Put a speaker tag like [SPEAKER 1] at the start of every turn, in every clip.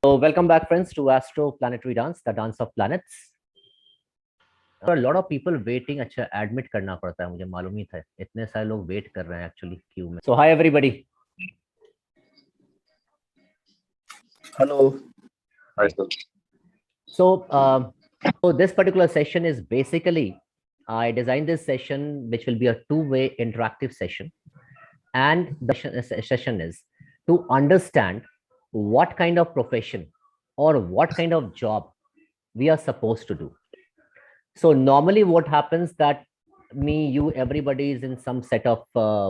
[SPEAKER 1] So welcome back friends to Astro Planetary Dance, the dance of planets. There are a lot of people waiting. अच्छा admit करना पड़ता है, मुझे मालूम ही था इतने सारे लोग wait कर रहे हैं actually queue में. So hi everybody.
[SPEAKER 2] Hello.
[SPEAKER 1] Hi. So this particular session is basically, I designed this session which will be a two-way interactive session, and the session is to understand what kind of profession or what kind of job we are supposed to do. So normally what happens that me, you, everybody is in some set of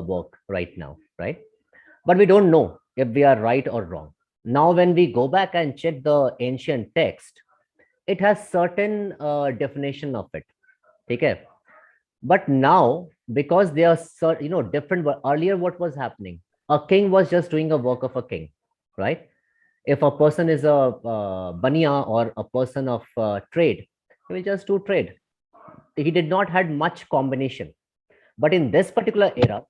[SPEAKER 1] work right now, right? But we don't know if we are right or wrong. Now, when we go back and check the ancient text, it has certain definition of it. Okay. But now, because they are different, earlier what was happening? A king was just doing a work of a king, right? If a person is a baniya or a person of trade, he will just do trade. He did not had much combination. But in this particular era,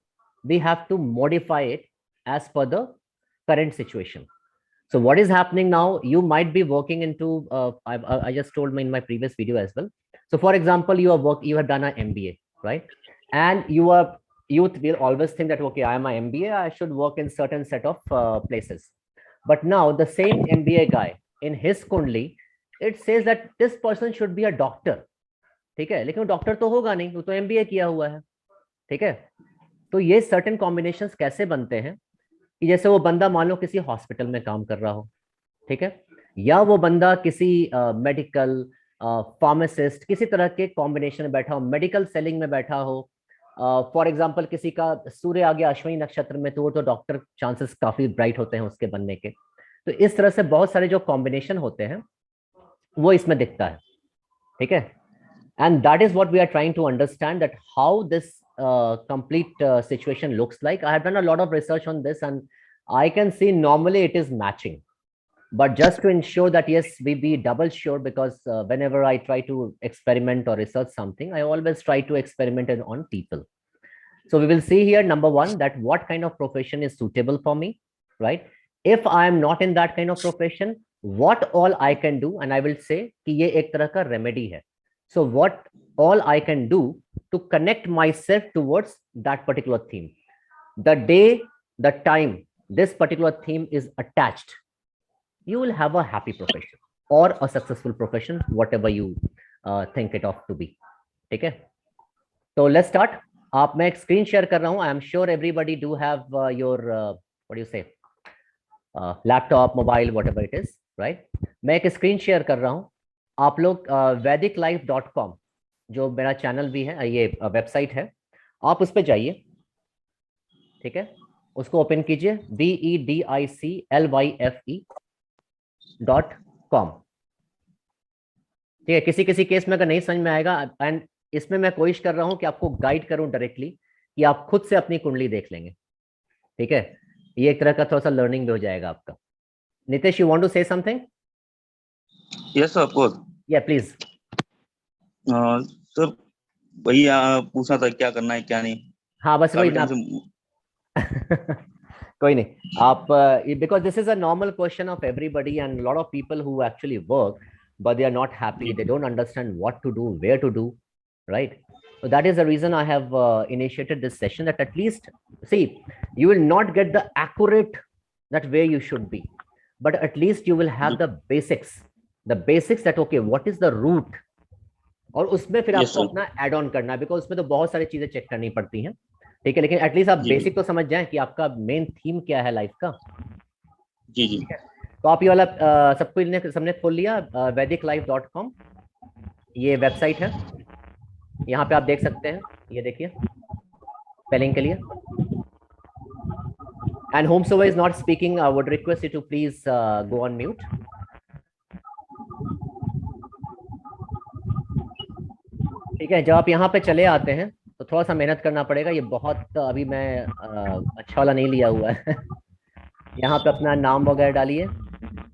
[SPEAKER 1] we have to modify it as per the current situation. So what is happening now? You might be working into, I just told me in my previous video as well. So for example, you have done an MBA, right? And youth will always think that, okay, I am an MBA, I should work in certain set of places. But now the same MBA guy in his Kundli, it says that this person should be a doctor. ठीक है, लेकिन वो doctor तो होगा नहीं, वो तो MBA किया हुआ है. ठीक है, तो ये सर्टेन कॉम्बिनेशंस कैसे बनते हैं कि जैसे वो बंदा मान लो किसी हॉस्पिटल में काम कर रहा हो, ठीक है, या वो बंदा किसी मेडिकल फार्मासिस्ट किसी तरह के कॉम्बिनेशन में बैठा हो, मेडिकल सेलिंग में बैठा हो. फॉर एग्जांपल किसी का सूर्य आ गया अश्विनी नक्षत्र में, तो वो तो डॉक्टर चांसेस काफी ब्राइट होते हैं उसके बनने के. तो इस तरह से बहुत सारे जो कॉम्बिनेशन होते हैं वो इसमें दिखता है. ठीक है, and that is what we are trying to understand, that how this complete situation looks like. I have done a lot of research on this and I can see normally it is matching, but just to ensure that yes, we be double sure, because whenever I try to experiment or research something, I always try to experiment it on people. So we will see here, number one, that what kind of profession is suitable for me, right? If I am not in that kind of profession, what all I can do, and I will say कि ये एक तरह का remedy है. So what all I can do to connect myself towards that particular theme. The day, the time this particular theme is attached, you will have a happy profession or a successful profession, whatever you think it of to be. ठीक है, तो let's start. आप मैं एक screen share कर रहा हूँ. I am sure everybody do have your what do you say, laptop, mobile, whatever it is, right? मैं एक स्क्रीन शेयर कर रहा हूँ. आप लोग vediclife.com, जो मेरा चैनल भी है, ये वेबसाइट है, आप उस पर जाइए. ठीक है, उसको ओपन कीजिए, vediclife.com. ठीक है, किसी किसी केस में अगर नहीं समझ में आएगा, एंड इसमें मैं कोशिश कर रहा हूं कि आपको गाइड करूं डायरेक्टली, कि आप खुद से अपनी कुंडली देख लेंगे. ठीक है, ये एक तरह का थोड़ा सा लर्निंग भी हो जाएगा आपका. Nitesh, you want to say something?
[SPEAKER 2] Yes, of course.
[SPEAKER 1] Yeah, please.
[SPEAKER 2] Sir वही पूछना था क्या करना है क्या नहीं.
[SPEAKER 1] हाँ बस वही ना. कोई नहीं, आप because this is a normal question of everybody and a lot of people who actually work but they are not happy, they don't understand what to do, where to do, right? So that is the reason I have initiated this session, that at least see, you will not get the accurate that where you should be, but at least you will have the basics that okay, what is the root, और उसमें फिर आपको अपना add on करना है, because उसमें तो बहुत सारी चीजें चेक करनी पड़ती हैं. ठीक है, लेकिन एटलीस्ट आप बेसिक तो समझ जाएं कि आपका मेन थीम क्या है लाइफ का.
[SPEAKER 2] जी जी.
[SPEAKER 1] तो आप ये वाला सबने खोल लिया, vediclife.com, ये वेबसाइट है. यहाँ पे आप देख सकते हैं, ये देखिए स्पेलिंग के लिए. And whomsoever is not speaking, I would request you to please go on mute. ठीक है, जब आप यहाँ पे चले आते हैं तो थोड़ा सा मेहनत करना पड़ेगा. ये बहुत अभी मैं अच्छा वाला नहीं लिया हुआ है. यहाँ पे अपना नाम वगैरह डालिए,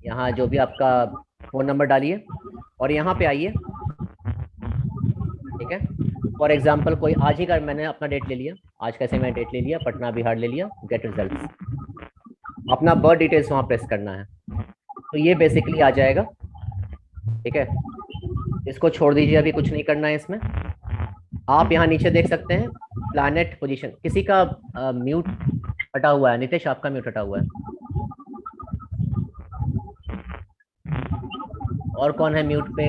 [SPEAKER 1] यहाँ जो भी आपका फोन नंबर डालिए, और यहाँ पे आइए. ठीक है, फॉर एग्जाम्पल कोई आज ही का मैंने अपना डेट ले लिया, आज कैसे मैंने डेट ले लिया, पटना बिहार ले लिया, गेट रिजल्ट. अपना बर्थ डिटेल्स वहाँ प्रेस करना है. तो ये बेसिकली आ जाएगा। ठीक है, इसको छोड़ दीजिए, अभी कुछ नहीं करना है इसमें। आप यहाँ नीचे देख सकते हैं प्लैनेट पोजीशन। किसी का म्यूट हटा हुआ है? नितेश, आपका म्यूट हटा हुआ है। और कौन है म्यूट पे?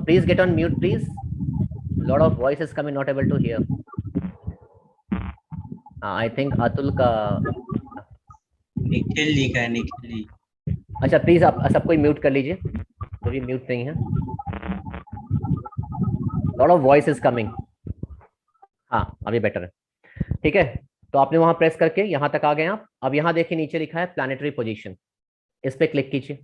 [SPEAKER 1] Please get on mute please, lot of voice is coming, not able to hear. I think Atul का।
[SPEAKER 3] निखिल जी का है, निखिल जी।
[SPEAKER 1] अच्छा, प्लीज आप सब कोई म्यूट कर लीजिए, जो भी म्यूट नहीं है। Lot of voice is coming. हाँ, अभी बेटर है। ठीक है, तो आपने वहां प्रेस करके यहां तक आ गए आप। अब यहां देखिए नीचे लिखा है प्लैनेटरी पोजीशन, इस पे क्लिक कीजिए।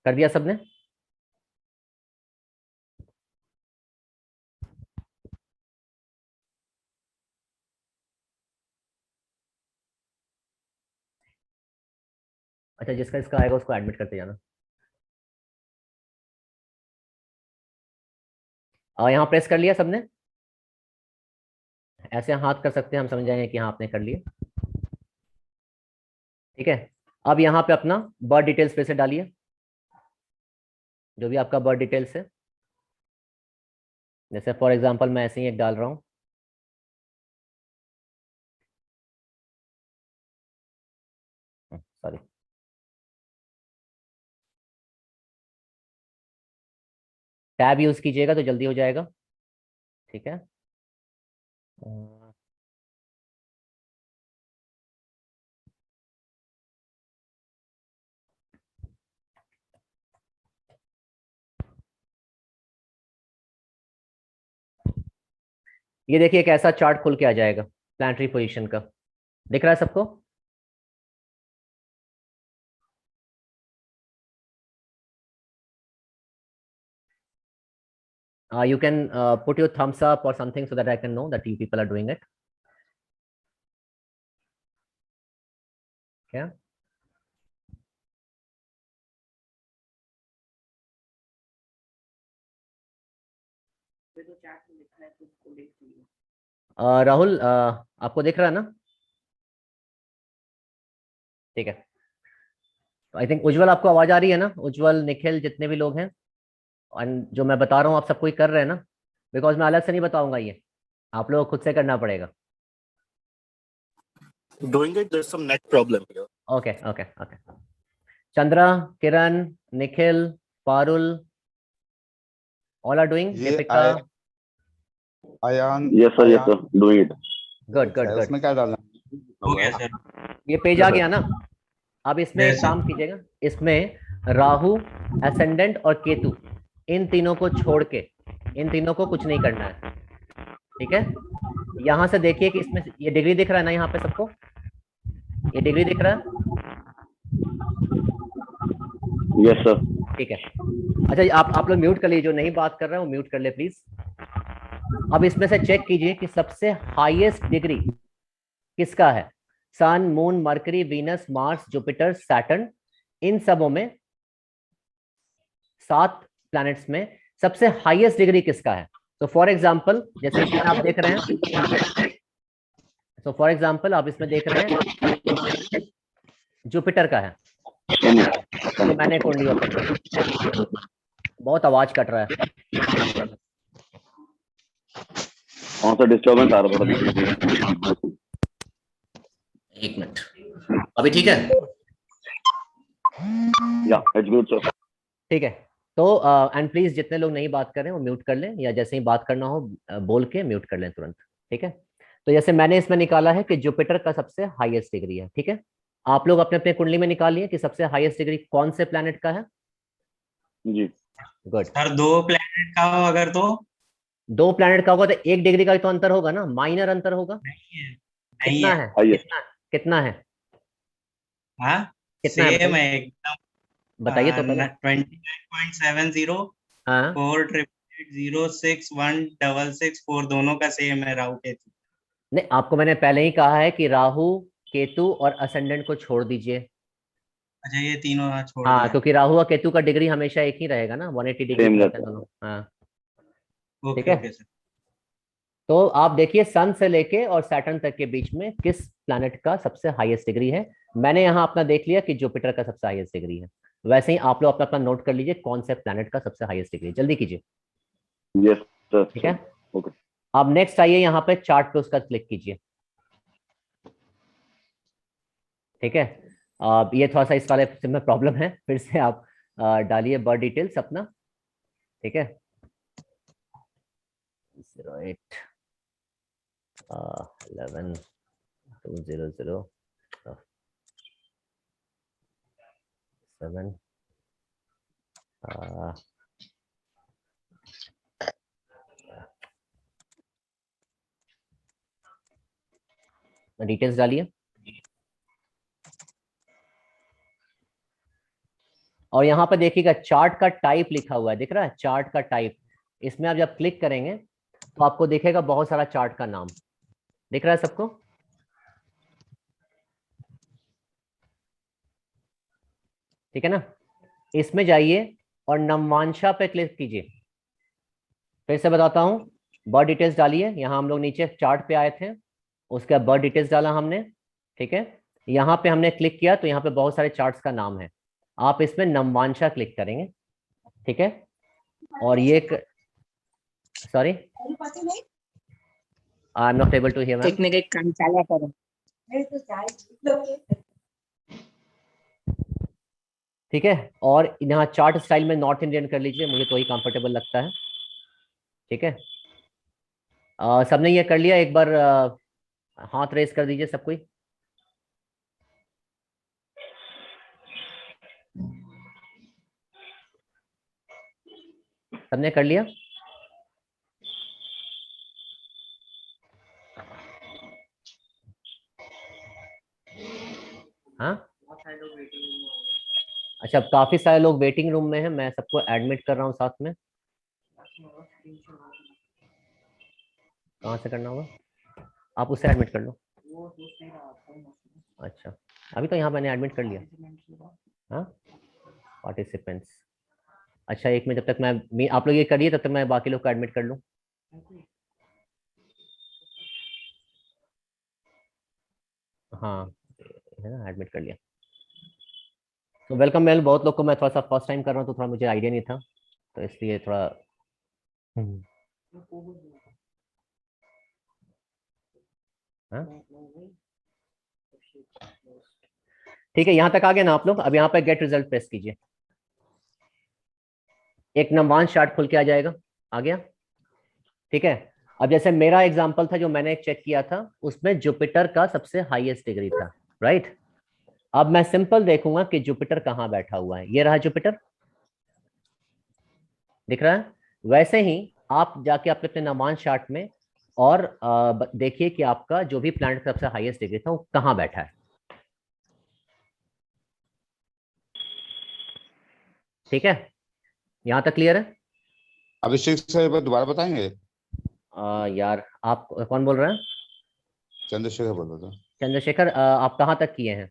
[SPEAKER 1] कर दिया सबने? अच्छा, जिसका इसका आएगा उसको एडमिट करते जाना। और यहाँ प्रेस कर लिया सबने? ऐसे हाथ कर सकते हैं, हम समझ जाएंगे कि हाँ आपने कर लिया। ठीक है, अब यहाँ पे अपना बर्थ डिटेल्स पे से डालिए, जो भी आपका बर्थ डिटेल्स है। जैसे फॉर एग्जांपल मैं ऐसे ही एक डाल रहा हूँ। सॉरी, टैब यूज कीजिएगा तो जल्दी हो जाएगा। ठीक है, ये देखिए एक ऐसा चार्ट खुल के आ जाएगा प्लैनेटरी पोजीशन का। दिख रहा है सबको? You can put your thumbs up or something so that I can know that you people are doing it. क्या? राहुल, आपको दिख रहा है ना? ठीक है, आई थिंक उज्जवल, आपको आवाज आ रही है ना? उज्जवल, निखिल, जितने भी लोग हैं, और जो मैं बता रहा हूँ आप सब कोई कर रहे हैं ना? बिकॉज मैं अलग से नहीं बताऊंगा, ये आप लोग खुद से करना पड़ेगा।
[SPEAKER 4] Doing it, there's some net problem here.
[SPEAKER 1] Okay okay okay. Chandra, Kiran, Nikhil, Parul, all are doing. Deepika,
[SPEAKER 5] Ayan,
[SPEAKER 2] yes sir doing it.
[SPEAKER 1] Good good good.
[SPEAKER 5] उसमें क्या डालना?
[SPEAKER 3] हो गया सर।
[SPEAKER 1] ये पेज आ गया ना? अब इसमें एक
[SPEAKER 3] Yes,
[SPEAKER 1] काम कीजिएगा, इसमें राहु, एसेंडेंट और केतु, इन तीनों को छोड़ के, इन तीनों को कुछ नहीं करना है। ठीक है, यहां से देखिए कि इसमें ये डिग्री दिख रहा है ना यहाँ पे सबको? ये डिग्री दिख रहा है?
[SPEAKER 2] Yes sir.
[SPEAKER 1] ठीक है, अच्छा आप लोग म्यूट कर लीजिए, जो नहीं बात कर रहे हैं वो म्यूट कर ले प्लीज। अब इसमें से चेक कीजिए कि सबसे हाईएस्ट डिग्री किसका है। Sun, moon, Mercury, Venus, Mars, Jupiter, Saturn, इन सबों में 7 प्लैनेट्स में सबसे हाईएस्ट डिग्री किसका है? तो फॉर एग्जांपल, जैसे इसमें आप देख रहे हैं, तो फॉर एग्जांपल आप इसमें देख रहे हैं जुपिटर का है। तो मैंने कुंडली ओपन की, बहुत आवाज कट रहा है।
[SPEAKER 2] कौन सा डिस्टर्बेंस आ रहा था?
[SPEAKER 1] एक मिनट, अभी ठीक है?
[SPEAKER 2] या इट्स गुड सर।
[SPEAKER 1] ठीक है, तो एंड प्लीज जितने लोग नहीं बात कर रहे हैं वो म्यूट कर लें, या जैसे ही बात करना हो बोल के म्यूट कर लें तुरंत। ठीक है, तो जैसे मैंने इसमें निकाला है कि जुपिटर का सबसे हाईएस्ट डिग्री है। ठीक है, आप लोग अपने अपने कुंडली में निकालिए कि सबसे हाईएस्ट डिग्री कौन से प्लैनेट का है।
[SPEAKER 2] जी
[SPEAKER 1] गुड।
[SPEAKER 3] सर 2 प्लेनेट का हो अगर तो
[SPEAKER 1] 2 प्लैनेट का होगा तो 1 डिग्री का तो अंतर होगा ना, माइनर अंतर होगा।
[SPEAKER 3] नहीं है, नहीं
[SPEAKER 1] कितना
[SPEAKER 3] है।
[SPEAKER 1] है?
[SPEAKER 2] हाईएस्ट
[SPEAKER 1] कितना है?
[SPEAKER 3] हाँ,
[SPEAKER 1] कितना है
[SPEAKER 3] सेम है एकदम।
[SPEAKER 1] बताइए तो पहले।
[SPEAKER 3] 29.70
[SPEAKER 1] हाँ,
[SPEAKER 3] 488061664 दोनों का सेम है राहु केतु।
[SPEAKER 1] नहीं, आपको मैंने पहले ही कहा है कि राहु, केतु और असेंडेंट को छोड़ दीजिए।
[SPEAKER 3] अच्छा, ये तीनों छोड़
[SPEAKER 1] हाँ,
[SPEAKER 3] दिया।
[SPEAKER 1] क्योंकि राहु और केतु का डिग्री हमेशा एक ही रहेगा ना, 180 डिग्री
[SPEAKER 2] Same
[SPEAKER 1] रहता है
[SPEAKER 2] रहता है।
[SPEAKER 1] दोनों। हाँ, ठीक
[SPEAKER 3] ओके
[SPEAKER 1] है।
[SPEAKER 3] Okay sir.
[SPEAKER 1] तो आप देखिए सन से लेके और सैटर्न तक के बीच में किस प्लैनेट का सबसे हाईएस्ट डिग्री है। मैंने यहाँ अपना देख लिया कि जुपिटर का सबसे हाईएस्ट डिग्री है। वैसे ही आप लोग अपना अपना नोट कर लीजिए कौन से प्लैनेट का सबसे हाईएस्ट डिग्री है, जल्दी कीजिए।
[SPEAKER 2] Yes sir.
[SPEAKER 1] ठीक है,
[SPEAKER 2] ओके।
[SPEAKER 1] अब नेक्स्ट आइए यहाँ पे चार्ट पे उसका क्लिक कीजिए। ठीक है, अब ये थोड़ा सा इस वाले सिम में प्रॉब्लम है, फिर से आप डालिए बर्थ डिटेल्स अपना। ठीक है, 08 11 200 7 डिटेल्स डालिए। और यहाँ पर देखिएगा चार्ट का टाइप लिखा हुआ है, दिख रहा है चार्ट का टाइप। इसमें आप जब क्लिक करेंगे तो आपको दिखेगा बहुत सारा चार्ट का नाम, दिख रहा है सबको? ठीक है ना, इसमें जाइए और नमवांशा पे क्लिक कीजिए। फिर से बताता हूं, बर्थ डिटेल्स डालिए। यहाँ हम लोग नीचे चार्ट पे आए थे, उसके बाद बर्थ डिटेल्स डाला हमने। ठीक है, यहाँ पे हमने क्लिक किया तो यहाँ पे बहुत सारे चार्ट्स का नाम है, आप इसमें नमवांशा क्लिक करेंगे। ठीक है, और ये sorry I am not able to hear ma'am.
[SPEAKER 5] एक काम चाला करो।
[SPEAKER 1] ठीक है, और यहाँ चार्ट स्टाइल में नॉर्थ इंडियन कर लीजिए, मुझे तो ही कंफर्टेबल लगता है। ठीक है, सबने ये कर लिया? एक बार हाथ रेस कर दीजिए सब कोई। सबने कर लिया? हाँ, अच्छा, काफी सारे लोग वेटिंग रूम में हैं, मैं सबको एडमिट कर रहा हूँ साथ में। कहाँ से करना होगा? आप उससे एडमिट कर लो। अच्छा, अभी तो यहाँ मैंने एडमिट कर लिया। हाँ, पार्टिसिपेंट्स। अच्छा, एक मिनट, जब तक मैं आप लोग ये करिए तब तक मैं बाकी लोग को एडमिट कर लूँ। हाँ, है ना, एडमिट कर लिया। तो वेलकम मेल, बहुत लोग को मैं थोड़ा सा फर्स्ट टाइम कर रहा हूँ तो थोड़ा मुझे आइडिया नहीं था, तो इसलिए थोड़ा हाँ? ठीक है, यहाँ तक आ गए ना आप लोग? अब यहाँ पे गेट रिजल्ट प्रेस कीजिए, एक नमवांश चार्ट खुल के आ जाएगा। आ गया? ठीक है, अब जैसे मेरा एग्जांपल था जो मैंने चेक किया था, उसमें जुपिटर का सबसे हाईएस्ट डिग्री था, राइट? अब मैं सिंपल देखूंगा कि जुपिटर कहाँ बैठा हुआ है। ये रहा जुपिटर, दिख रहा है? वैसे ही आप जाके अपने अपने नमवांश चार्ट में और देखिए कि आपका जो भी प्लैनेट सबसे हाईएस्ट डिग्री था वो कहाँ बैठा है। ठीक है, यहां तक क्लियर है?
[SPEAKER 6] अभिषेक सर एक बार दोबारा बताएंगे?
[SPEAKER 1] यार आप कौन बोल रहे हैं?
[SPEAKER 6] चंद्रशेखर बोल रहा था।
[SPEAKER 1] चंद्रशेखर, आप कहाँ तक किए हैं?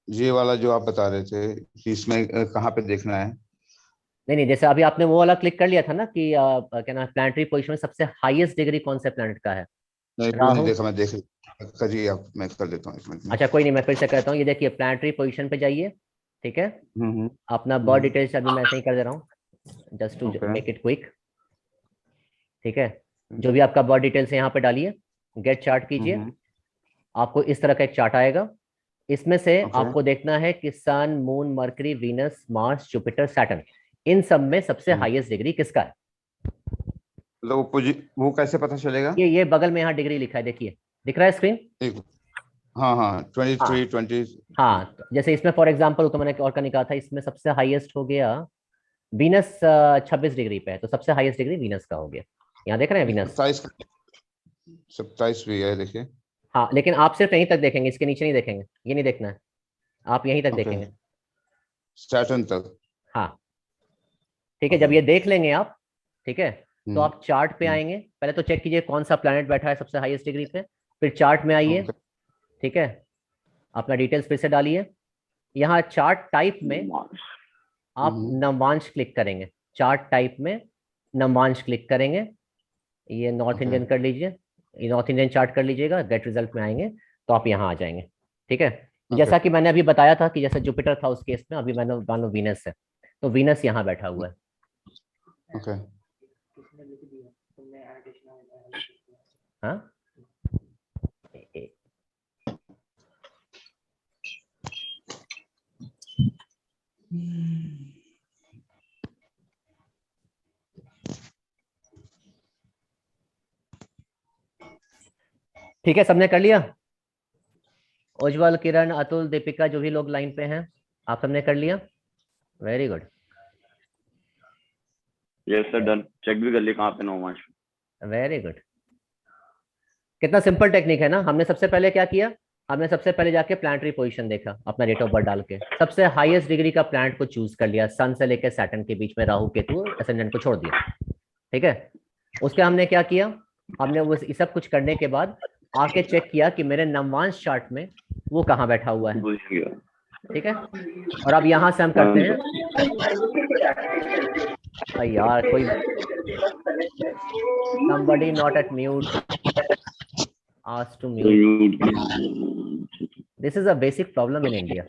[SPEAKER 6] ये वाला जो आप बता रहे थे कि इसमें कहाँ पे देखना है।
[SPEAKER 1] नहीं नहीं, जैसे अभी आपने वो वाला क्लिक कर लिया था ना कि क्या नाम, प्लानिटरी पोजीशन में सबसे हाईएस्ट डिग्री कौन से प्लैनेट का है?
[SPEAKER 6] नहीं वो नहीं
[SPEAKER 1] राहु।
[SPEAKER 6] देखा, मैं देख करिए आप, मैं कर देता हूँ 1 मिनट में।
[SPEAKER 1] अच्छा कोई नहीं, मैं फिर से कहता हूँ, ये देखिए प्लानिटरी पोजीशन पे जाइए। ठीक है,
[SPEAKER 6] हम्म।
[SPEAKER 1] अपना बर्थ डिटेल्स अभी मैं ऐसे ही कर दे रहा हूँ, just to
[SPEAKER 6] Okay.
[SPEAKER 1] Make it quick. ठीक है, जो भी आपका बर्थ डिटेल्स है यहाँ पे डालिए, गेट चार्ट कीजिए। आपको इस तरह का एक चार्ट आएगा, इसमें से
[SPEAKER 6] Okay.
[SPEAKER 1] आपको देखना है कि sun, moon, Mercury, Venus, Mars, Jupiter, Saturn, इन सब में सबसे हाईएस्ट डिग्री किसका है।
[SPEAKER 6] मतलब वो कैसे पता चलेगा?
[SPEAKER 1] ये बगल में यहाँ डिग्री लिखा है, देखिए, दिख रहा है स्क्रीन?
[SPEAKER 6] हाँ हाँ, 23 20।
[SPEAKER 1] हाँ, तो जैसे इसमें फॉर एग्जांपल तो मैंने और का निकाला था, इसमें सबसे हाईएस्ट हो गया वीनस, 26 डिग्री पे है, तो सबसे हाईएस्ट डिग्री वीनस का हो गया। यहाँ देख रहे हैं वीनस?
[SPEAKER 6] 27 भी है, देखिए।
[SPEAKER 1] हाँ, लेकिन आप सिर्फ यहीं तक देखेंगे, इसके नीचे नहीं देखेंगे, ये नहीं देखना है, आप यहीं तक देखेंगे।
[SPEAKER 6] सैटर्न तक।
[SPEAKER 1] हाँ, ठीक है, जब ये देख लेंगे आप, ठीक है, तो आप चार्ट पे
[SPEAKER 6] हम्म।
[SPEAKER 1] आएंगे। पहले तो चेक कीजिए कौन सा प्लैनेट बैठा है सबसे हाईएस्ट डिग्री पे, फिर चार्ट में आइए। ठीक है, अपना डिटेल्स फिर से डालिए। यहाँ चार्ट टाइप में आप नमवांश क्लिक करेंगे, चार्ट टाइप में नमवांश क्लिक करेंगे। ये नॉर्थ
[SPEAKER 6] Okay.
[SPEAKER 1] इंडियन कर लीजिए, ये नॉर्थ इंडियन चार्ट कर लीजिएगा, गेट रिजल्ट में आएंगे तो आप यहाँ आ जाएंगे। ठीक है, जैसा कि मैंने अभी बताया था कि जैसे जुपिटर था उस केस में, अभी मैंने मान लो वीनस है, तो वीनस यहाँ बैठा हुआ है।
[SPEAKER 6] Okay.
[SPEAKER 1] हाँ, ठीक है, सबने कर लिया? उज्जवल, किरण, अतुल, दीपिका, जो भी लोग लाइन पे हैं, आप सबने कर लिया? Very good,
[SPEAKER 2] yes sir, done. Check भी कर लिया कहाँ पे नौमांश।
[SPEAKER 1] Very good. कितना सिंपल टेक्निक है ना। हमने सबसे पहले क्या किया, हमने सबसे पहले जाके प्लानिटरी पोजीशन देखा, अपना डेट ऑफ बर्थ डाल के सबसे हाईएस्ट डिग्री का प्लैनेट को चूज कर लिया, सन से लेकर सैटर्न के बीच में, राहु केतु असेंडेंट को छोड़ दिया। ठीक है, उसके हमने क्या किया, हमने वो ये सब कुछ करने के बाद आके चेक किया कि मेरे नवमांश चार्ट में वो कहाँ बैठा हुआ है। ठीक है, और अब यहाँ से हम करते हैं, यार कोई somebody not at mute asked to mute. This is a basic problem in India.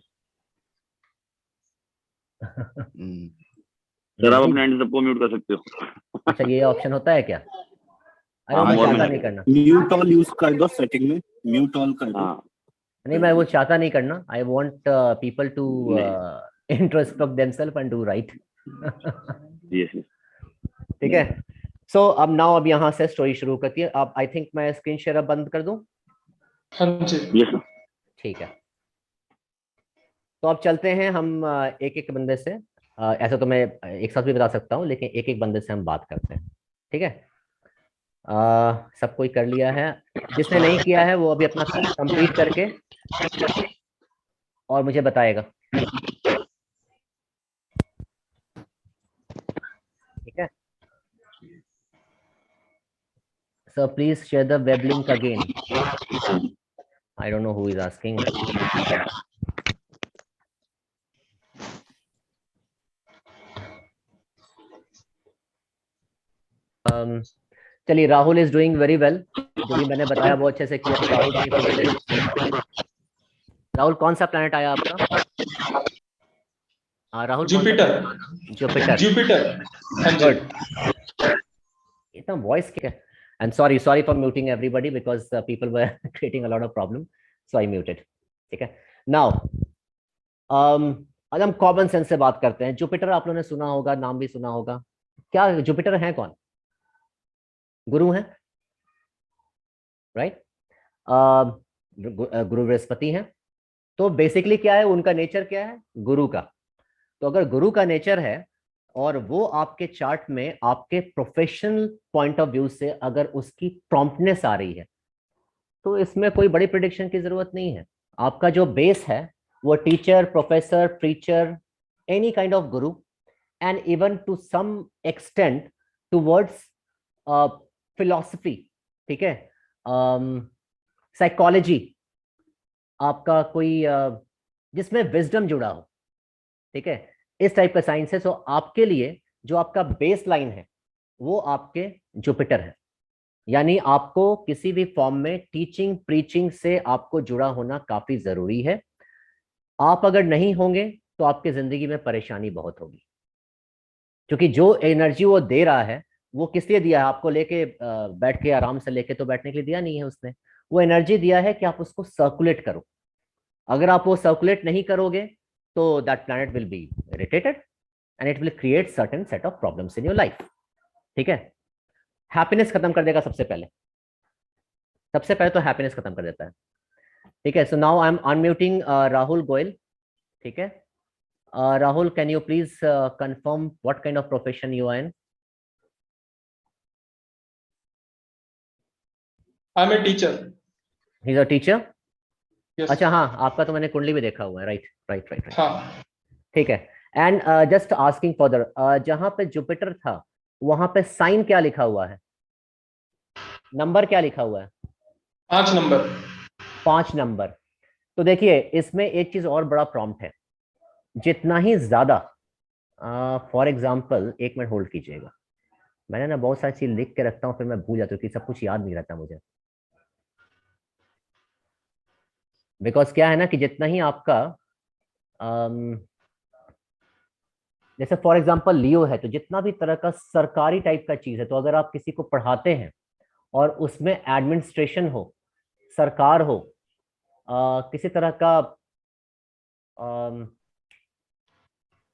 [SPEAKER 2] Sir आप अपने एंड सबको म्यूट कर सकते हो।
[SPEAKER 1] अच्छा, ये ऑप्शन होता है क्या? अरे
[SPEAKER 2] हाँ,
[SPEAKER 1] मैं
[SPEAKER 2] वो
[SPEAKER 1] चाहता
[SPEAKER 2] मैं-
[SPEAKER 1] नहीं करना,
[SPEAKER 4] म्यूट ऑल यूज कर दो सेटिंग में, म्यूट ऑल कर दो।
[SPEAKER 2] हाँ
[SPEAKER 1] नहीं मैं वो चाहता नहीं करना। I want people to introspect themselves and do right.
[SPEAKER 2] Yes
[SPEAKER 1] ठीक है, सो अब नाउ अब यहाँ से स्टोरी शुरू करती है। अब आई थिंक मैं स्क्रीन शेयर अब बंद कर दूं।
[SPEAKER 5] हाँ जी।
[SPEAKER 2] Yes sir.
[SPEAKER 1] ठीक है, तो अब चलते हैं हम एक एक बंदे से, ऐसा तो मैं एक साथ भी बता सकता हूँ, लेकिन एक एक बंदे से हम बात करते हैं। ठीक है, सब कोई कर लिया है, जिसने नहीं किया है वो अभी अपना कंप्लीट करके और मुझे बताएगा। ठीक है, so please share the web link again. I don't know who is asking. चलिए, Rahul is doing very well, जो भी मैंने बताया वो अच्छे से किया। राहुल कौन सा प्लैनेट आया आपका? राहुल
[SPEAKER 5] जुपिटर।
[SPEAKER 1] जुपिटर।
[SPEAKER 5] जुपिटर। हाँ जी।
[SPEAKER 1] गुड। इतना वॉइस क्या है? And sorry for muting everybody because people were creating a lot of problem, so I muted. ठीक है, नाउ आज हम कॉमन सेंस से बात करते हैं। जुपिटर आप लोगों ने सुना होगा, नाम भी सुना होगा। क्या जुपिटर है कौन? गुरु हैं, राइट? गुरु बृहस्पति हैं। तो बेसिकली क्या है उनका नेचर, क्या है? गुरु का। तो अगर गुरु का नेचर है और वो आपके चार्ट में आपके प्रोफेशनल पॉइंट ऑफ व्यू से अगर उसकी प्रॉम्प्टनेस आ रही है, तो इसमें कोई बड़ी प्रिडिक्शन की जरूरत नहीं है। आपका जो बेस है वो teacher, professor, preacher, any kind of guru, and even to some extent towards philosophy. ठीक है, साइकोलॉजी, आपका कोई जिसमें विजडम जुड़ा हो। ठीक है, इस टाइप का साइंस है। सो आपके लिए जो आपका बेस लाइन है वो आपके जुपिटर है, यानी आपको किसी भी फॉर्म में टीचिंग, प्रीचिंग से आपको जुड़ा होना काफी जरूरी है। आप अगर नहीं होंगे तो आपकी जिंदगी में परेशानी बहुत होगी, क्योंकि जो एनर्जी वो दे रहा है वो किस लिए दिया है? आपको लेके बैठ के आराम से लेके तो बैठने के लिए दिया नहीं है उसने। वो एनर्जी दिया है कि आप उसको सर्कुलेट करो। अगर आप वो सर्कुलेट नहीं करोगे तो that planet will be irritated and it will create certain set of problems in your life. ठीक है, हैप्पीनेस खत्म कर देगा सबसे पहले तो हैप्पीनेस खत्म कर देता है। ठीक है, so now I am unmuting Rahul Goyal. ठीक है, Rahul, can you please confirm what kind of profession you are in?
[SPEAKER 5] I am a teacher.
[SPEAKER 1] He is a teacher.
[SPEAKER 5] Yes.
[SPEAKER 1] अच्छा, हाँ, आपका तो मैंने कुंडली भी देखा हुआ है। Right right right right.
[SPEAKER 5] हाँ।
[SPEAKER 1] ठीक है, एंड जस्ट आस्किंग फर्दर, जहां पे जुपिटर था वहां पे साइन क्या लिखा हुआ है? नंबर क्या लिखा हुआ है?
[SPEAKER 5] 5 नंबर।
[SPEAKER 1] 5 नंबर। तो देखिए, इसमें एक चीज और बड़ा प्रॉम्प्ट है। जितना ही ज्यादा, फॉर एग्जाम्पल, एक मिनट होल्ड कीजिएगा, मैंने ना बहुत सारी चीज लिख के रखता हूँ, फिर मैं भूल जाता हूँ कि सब कुछ याद नहीं रहता मुझे। बिकॉज क्या है ना कि जितना ही आपका जैसे फॉर एग्जांपल लियो है, तो जितना भी तरह का सरकारी टाइप का चीज है, तो अगर आप किसी को पढ़ाते हैं और उसमें एडमिनिस्ट्रेशन हो, सरकार हो, किसी तरह का अम,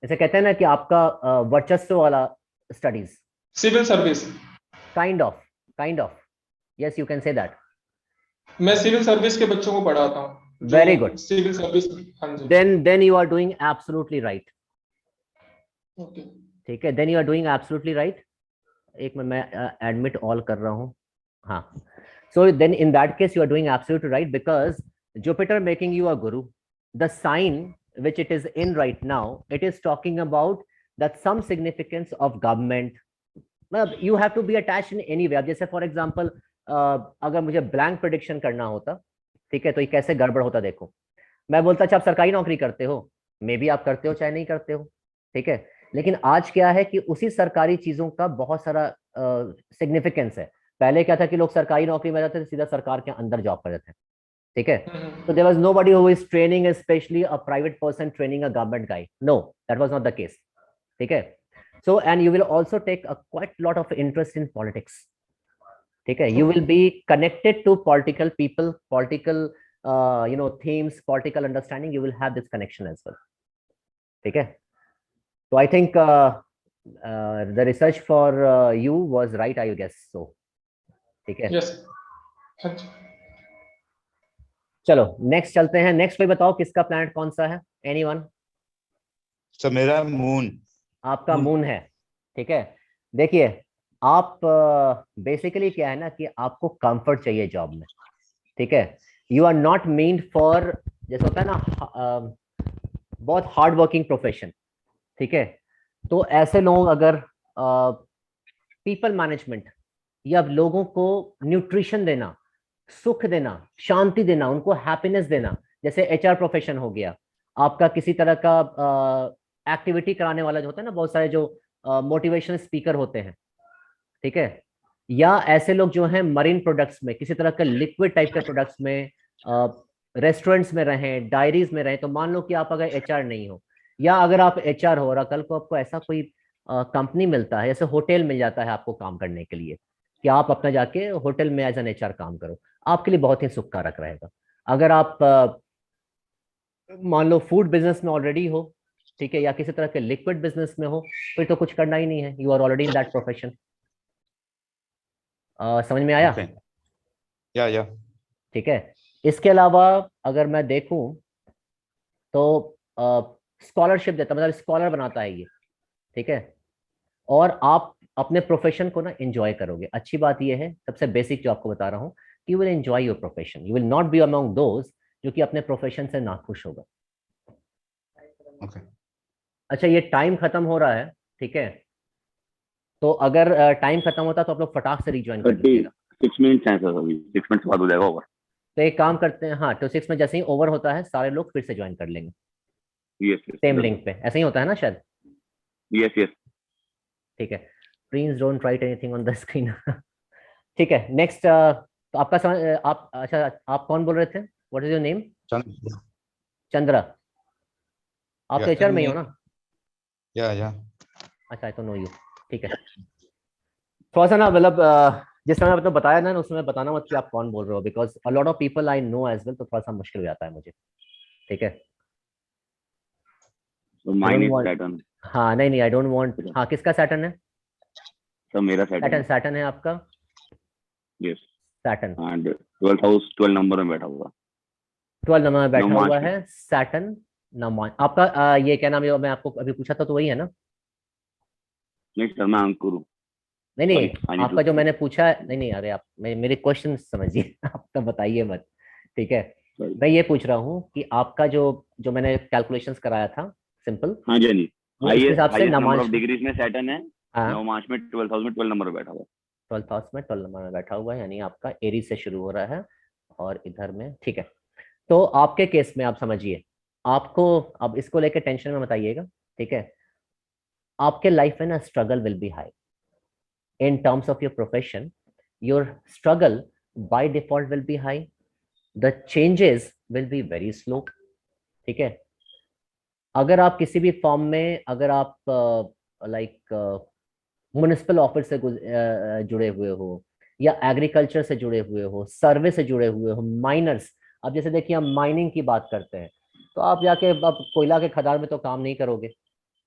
[SPEAKER 1] जैसे कहते हैं ना कि आपका वर्चस्व वाला studies,
[SPEAKER 5] civil service.
[SPEAKER 1] Kind of yes, you can say that.
[SPEAKER 5] मैं सिविल सर्विस के बच्चों को पढ़ाता हूँ।
[SPEAKER 1] Very good.
[SPEAKER 5] Civil service. हाँ जी।
[SPEAKER 1] then you are doing absolutely right.
[SPEAKER 5] Okay.
[SPEAKER 1] ठीक है, then you are doing absolutely right. एक मिनट, मैं एडमिट ऑल कर रहा हूँ। हाँ, so then in that case you are doing absolutely right, because Jupiter making you a guru, the sign which it is in right now, it is talking about that some significance of government. मतलब you have to be attached in any way. अब जैसे for example अगर मुझे blank prediction करना होता, ठीक है, तो ये कैसे गड़बड़ होता देखो। मैं बोलता अच्छा आप सरकारी नौकरी करते हो, मे भी आप करते हो चाहे नहीं करते हो, ठीक है, लेकिन आज क्या है कि उसी सरकारी चीजों का बहुत सारा सिग्निफिकेंस है। पहले क्या था कि लोग सरकारी नौकरी में जाते थे, सीधा सरकार के अंदर जॉब करते थे, ठीक है, तो there was nobody who is training specially a private person training a government guy, no that was not the case, ठीक है। So and you will also take a quite lot of interest in politics, ठीक है, you will be connected to political people, political themes, political understanding, you will have this connection as well, ठीक है। So I think the research for you was right, I guess so, ठीक है।
[SPEAKER 5] Yes. हाँ जी।
[SPEAKER 1] चलो next चलते हैं। Next कोई बताओ किसका प्लैनेट कौन सा है, एनीवन?
[SPEAKER 6] सर मेरा मून।
[SPEAKER 1] आपका मून है, ठीक है। देखिए आप बेसिकली क्या है ना कि आपको कंफर्ट चाहिए जॉब में, ठीक है। You are not made for, जैसे होता है ना बहुत हार्ड वर्किंग प्रोफेशन, ठीक है, तो ऐसे लोग अगर पीपल मैनेजमेंट या लोगों को न्यूट्रिशन देना, सुख देना, शांति देना, उनको हैप्पीनेस देना, जैसे एचआर प्रोफेशन हो गया आपका, किसी तरह का एक्टिविटी कराने वाला जो होता है ना, बहुत सारे जो मोटिवेशनल स्पीकर होते हैं, ठीक है, या ऐसे लोग जो हैं मरीन प्रोडक्ट्स में, किसी तरह का लिक्विड टाइप के प्रोडक्ट्स में, रेस्टोरेंट्स में रहें, डायरीज में रहें। तो मान लो कि आप अगर एचआर नहीं हो, या अगर आप एचआर हो और कल को आपको ऐसा कोई कंपनी मिलता है, जैसे होटल मिल जाता है आपको काम करने के लिए, कि आप अपना जाके होटल में एज एन एचआर काम करो, आपके लिए बहुत ही सुखकारक रहेगा। अगर आप मान लो फूड बिजनेस में ऑलरेडी हो, ठीक है, या किसी तरह के लिक्विड बिजनेस में हो, फिर तो कुछ करना ही नहीं है, you are already in that profession. समझ में आया?
[SPEAKER 6] या
[SPEAKER 1] ठीक है। इसके अलावा अगर मैं देखूं तो स्कॉलरशिप देता, मतलब स्कॉलर बनाता है ये, ठीक है, और आप अपने प्रोफेशन को ना एंजॉय करोगे। अच्छी बात ये है, सबसे बेसिक जो आपको बता रहा हूँ, कि you will enjoy your profession, you will not be among those जो कि अपने प्रोफेशन से नाखुश होगा।
[SPEAKER 6] ओके।
[SPEAKER 1] अच्छा ये टाइम खत्म हो रहा है, ठीक है, तो अगर टाइम खत्म होता तो आप लोग फटाक से रिज्वाइन कर लीजिएगा।
[SPEAKER 2] 6 मिनट्स हैं सर, अभी 6 मिनट्स बाद हो जाएगा ओवर।
[SPEAKER 1] तो एक काम करते हैं, हाँ, तो 6 में जैसे ही ओवर होता है सारे लोग फिर से ज्वाइन कर लेंगे
[SPEAKER 2] यस
[SPEAKER 1] सेम लिंक पे, ऐसा ही होता है ना शायद।
[SPEAKER 2] Yes yes.
[SPEAKER 1] ठीक है, please don't write anything on the screen. ठीक है, नेक्स्ट तो आपका आप अच्छा आप कौन बोल रहे थे, what is your name? Chandra. आप तो एचआर में ही हो ना?
[SPEAKER 6] या
[SPEAKER 1] अच्छा, आई तो नो यू। ठीक है, थोड़ा सा ना मतलब जिस समय आपने बताया ना उसमें बताना मत कि आप कौन बोल रहे हो, because a lot of people I know as well, तो थोड़ा सा मुश्किल हो जाता है मुझे। ठीक है,
[SPEAKER 2] तो माइन इज सैटर्न।
[SPEAKER 1] हाँ नहीं आई डोंट वांट। हाँ किसका सैटर्न है?
[SPEAKER 2] सर मेरा सैटर्न।
[SPEAKER 1] सैटर्न है आपका?
[SPEAKER 2] Yes.
[SPEAKER 1] Saturn
[SPEAKER 2] and 12th house 12 number में बैठा हुआ।
[SPEAKER 1] 12 नंबर में बैठा
[SPEAKER 2] नवमांश
[SPEAKER 1] हुआ
[SPEAKER 2] में।
[SPEAKER 1] है सैटर्न नवमांश। आपका ये क्या नाम है, मैं आपको अभी पूछा था तो वही है ना?
[SPEAKER 2] नहीं सर, मैं अंकुर हूँ।
[SPEAKER 1] नहीं
[SPEAKER 2] Sorry, I need
[SPEAKER 1] आपका
[SPEAKER 2] to-
[SPEAKER 1] जो मैंने पूछा है, नहीं अरे आप मेरे क्वेश्चन समझिए। आप तो बताइए मत। ठीक है,
[SPEAKER 2] Sorry.
[SPEAKER 1] मैं ये पूछ रहा हूँ कि आपका जो जो मैंने कैलकुलेशंस कराया था सिंपल,
[SPEAKER 2] हाँ जी हाँ जी।
[SPEAKER 1] वो इस हिसाब से
[SPEAKER 2] हाईएस्ट नंबर
[SPEAKER 1] नवमांश
[SPEAKER 2] ऑफ डिग्रीज में सैटर्न है।
[SPEAKER 1] हाँ
[SPEAKER 2] नवमांश में 12th हाउस में 12 नंबर में बैठा हुआ।
[SPEAKER 1] 12th हाउस में 12 नंबर में बैठा हुआ है, यानी आपका एरीज से शुरू हो रहा है और इधर में। ठीक है, तो आपके केस में आप समझिए, आपको अब इसको लेकर टेंशन में बताइएगा। ठीक है, आपके लाइफ में ना struggle will be high in terms of your profession, your struggle by default will be high. The changes will be very slow. ठीक है, अगर आप किसी भी फॉर्म में, अगर आप लाइक म्युनिसिपल ऑफिस से जुड़े हुए हो, या एग्रीकल्चर से जुड़े हुए हो, सर्वे से जुड़े हुए हो, माइनर्स, अब जैसे देखिए हम माइनिंग की बात करते हैं, तो आप जाके अब कोयला के खदान में तो काम नहीं करोगे,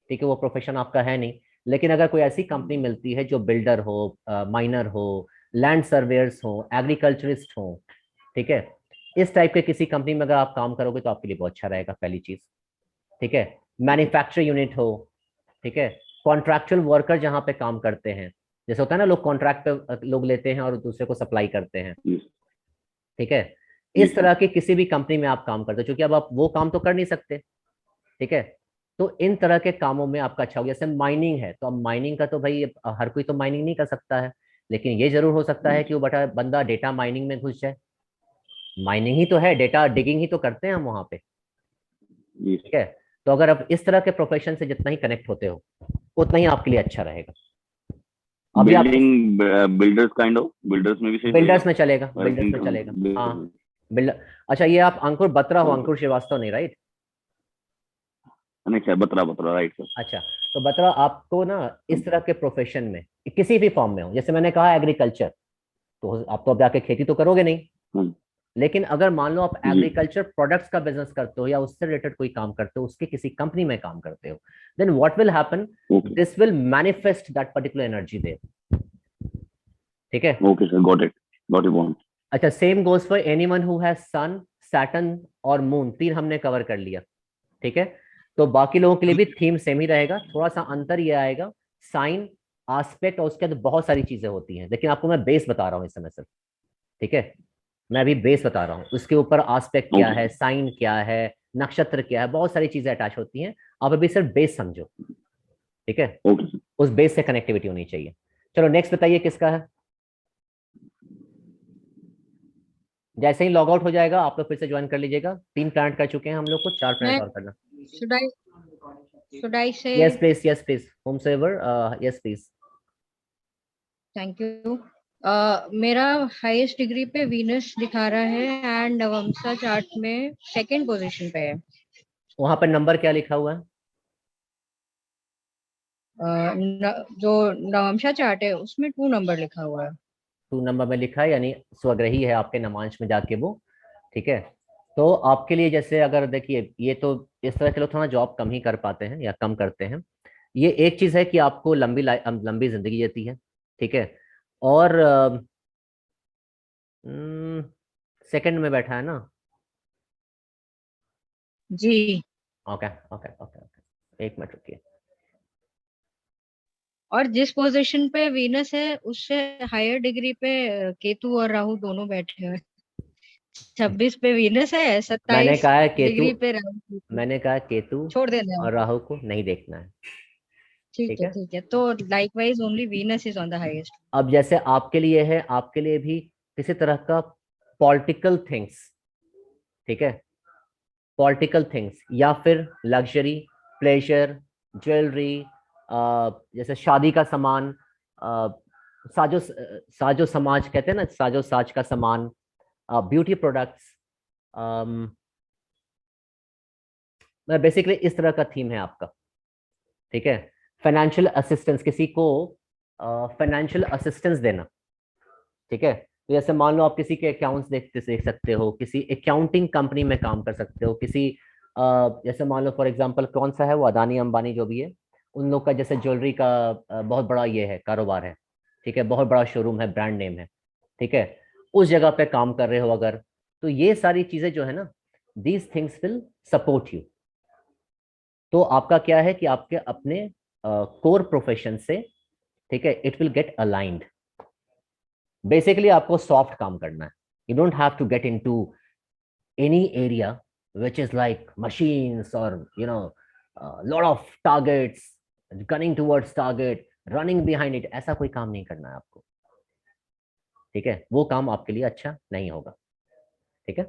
[SPEAKER 1] ठीक है, वो प्रोफेशन आपका है नहीं। लेकिन अगर कोई ऐसी कंपनी मिलती है जो बिल्डर हो, माइनर हो, लैंड सर्वेयर्स हो, एग्रीकल्चरिस्ट हो, ठीक है, इस टाइप के किसी कंपनी में अगर आप काम करोगे तो आपके लिए बहुत अच्छा रहेगा, पहली चीज। ठीक है, मैन्युफैक्चरिंग यूनिट हो, ठीक है, कॉन्ट्रैक्चुअल वर्कर जहां पे काम करते हैं, जैसे होता है ना, लोग कॉन्ट्रैक्ट पे लोग लेते हैं और दूसरे को सप्लाई करते हैं,
[SPEAKER 2] Yes.
[SPEAKER 1] ठीक है, इस तरह की किसी भी कंपनी में आप काम करते हो, क्योंकि अब आप वो काम तो कर नहीं सकते, ठीक है, तो इन तरह के कामों में आपका अच्छा हो। जैसे माइनिंग है, तो अब माइनिंग का तो भाई हर कोई तो माइनिंग नहीं कर सकता है, लेकिन ये जरूर हो सकता है कि वो बंदा डेटा माइनिंग में घुस जाए। माइनिंग ही तो है, डेटा डिगिंग ही तो करते हैं हम वहां पे,
[SPEAKER 2] Yes.
[SPEAKER 1] ठीक है। तो अगर आप इस तरह के प्रोफेशन से जितना ही कनेक्ट होते हो, उतना ही आपके लिए अच्छा रहेगा। अभी आप
[SPEAKER 2] building builders kind of, builders में भी सही
[SPEAKER 1] बिल्डर्स में चलेगा,
[SPEAKER 2] रहेगा?
[SPEAKER 1] बिल्डर्स में चलेगा, हाँ, बिल्डर। अच्छा, ये आप अंकुर बत्रा हो, अंकुर श्रीवास्तव नहीं, राइट?
[SPEAKER 2] नहीं सर, बतरा राइट सर।
[SPEAKER 1] अच्छा, तो बत्रा, आपको ना इस तरह के प्रोफेशन में किसी भी फॉर्म में हो, जैसे मैंने कहा एग्रीकल्चर, तो आप तो अब जाके खेती तो करोगे नहीं, लेकिन अगर मान लो आप
[SPEAKER 2] जी।
[SPEAKER 1] एग्रीकल्चर प्रोडक्ट्स का बिजनेस करते हो या उससे रिलेटेड कोई काम करते हो, उसके किसी कंपनी में काम करते हो, then what will happen,
[SPEAKER 2] okay
[SPEAKER 1] this will manifest that particular energy there, ठीक है।
[SPEAKER 2] Okay sir, got it point.
[SPEAKER 1] अच्छा, same goes for anyone who has sun, Saturn और मून, तीन हमने कवर कर लिया, ठीक है। तो बाकी लोगों के लिए भी थीम सेम ही रहेगा, थोड़ा सा अंतर ये आएगा, साइन, एस्पेक्ट और उसके अंदर बहुत सारी चीजें होती हैं, लेकिन आपको मैं बेस बता रहा हूँ इस समय सिर्फ, ठीक है, मैं अभी बेस बता रहा हूँ, उसके ऊपर एस्पेक्ट क्या है, साइन क्या है, नक्षत्र क्या है, बहुत सारी चीजें अटैच होती हैं, आप अभी सिर्फ बेस समझो, ठीक है,
[SPEAKER 2] ओके सर।
[SPEAKER 1] उस बेस से कनेक्टिविटी होनी चाहिए। चलो नेक्स्ट बताइए किसका है। जैसे ही लॉग आउट हो जाएगा आप लोग फिर से ज्वाइन कर लीजिएगा, 3 प्लांट कर चुके हैं हम लोग को, 4 प्लांट और करना।
[SPEAKER 7] should I say
[SPEAKER 1] yes please, yes please, होमसेवर, यस प्लीज।
[SPEAKER 7] thank you? मेरा हाईएस्ट डिग्री पे वीनस दिखा रहा है एंड नवमसा चार्ट में सेकंड पोजीशन पे है।
[SPEAKER 1] वहां पर नंबर क्या लिखा हुआ है?
[SPEAKER 7] जो नवमसा चार्ट है उसमें 2 नंबर लिखा हुआ है।
[SPEAKER 1] 2 नंबर में लिखा है, यानी स्वग्रही है आपके नमांश में जाके वो, ठीक है। तो आपके लिए जैसे अगर देखिए, ये तो इस तरह के लोग थोड़ा जॉब कम ही कर पाते हैं या कम करते हैं, ये एक चीज है कि आपको लंबी जिंदगी देती है, ठीक है, और सेकंड में बैठा है ना?
[SPEAKER 7] जी।
[SPEAKER 1] ओके ओके ओके ओके, एक मिनट रुकिए।
[SPEAKER 7] और जिस पोजीशन पे वीनस है उससे हायर डिग्री पे केतु और राहु दोनों बैठे हुए। 26 पे वीनस है,
[SPEAKER 1] मैंने
[SPEAKER 7] 27
[SPEAKER 1] कहा है
[SPEAKER 7] डिग्री
[SPEAKER 1] केतु,
[SPEAKER 7] पे राहु।
[SPEAKER 1] मैंने कहा केतु
[SPEAKER 7] छोड़ देना है।
[SPEAKER 1] और राहु को नहीं देखना है, ठीक है।
[SPEAKER 7] ठीक है, तो likewise only Venus is on the highest.
[SPEAKER 1] अब जैसे आपके लिए है, आपके लिए भी किसी तरह का पॉलिटिकल थिंग्स, ठीक है, पॉलिटिकल थिंग्स या फिर लग्जरी, प्लेजर, ज्वेलरी, जैसे शादी का सामान, साजो साजो समाज कहते हैं ना, साजो साज का सामान, ब्यूटी प्रोडक्ट्स, बेसिकली इस तरह का थीम है आपका, ठीक है। फाइनेंशियल असिस्टेंस, किसी को फाइनेंशियल असिस्टेंस देना, ठीक है। तो जैसे मान लो आप किसी के अकाउंट्स देख सकते हो, किसी अकाउंटिंग कंपनी में काम कर सकते हो, किसी जैसे मान लो फॉर एग्जांपल कौन सा है वो, अदानी अंबानी जो भी है, उन लोग का जैसे ज्वेलरी का बहुत बड़ा ये है, कारोबार है, ठीक है, बहुत बड़ा शोरूम है, ब्रांड नेम है, ठीक है, उस जगह पे काम कर रहे हो अगर, तो ये सारी चीजें जो है ना, these things will support you. तो आपका क्या है कि आपके अपने कोर प्रोफेशन से, ठीक है, it will get aligned. Basically आपको सॉफ्ट काम करना है, you don't have to get into any area which is like machines or lot of targets, gunning towards target, running behind it, ऐसा कोई काम नहीं करना है आपको, ठीक है, वो काम आपके लिए अच्छा नहीं होगा, ठीक है,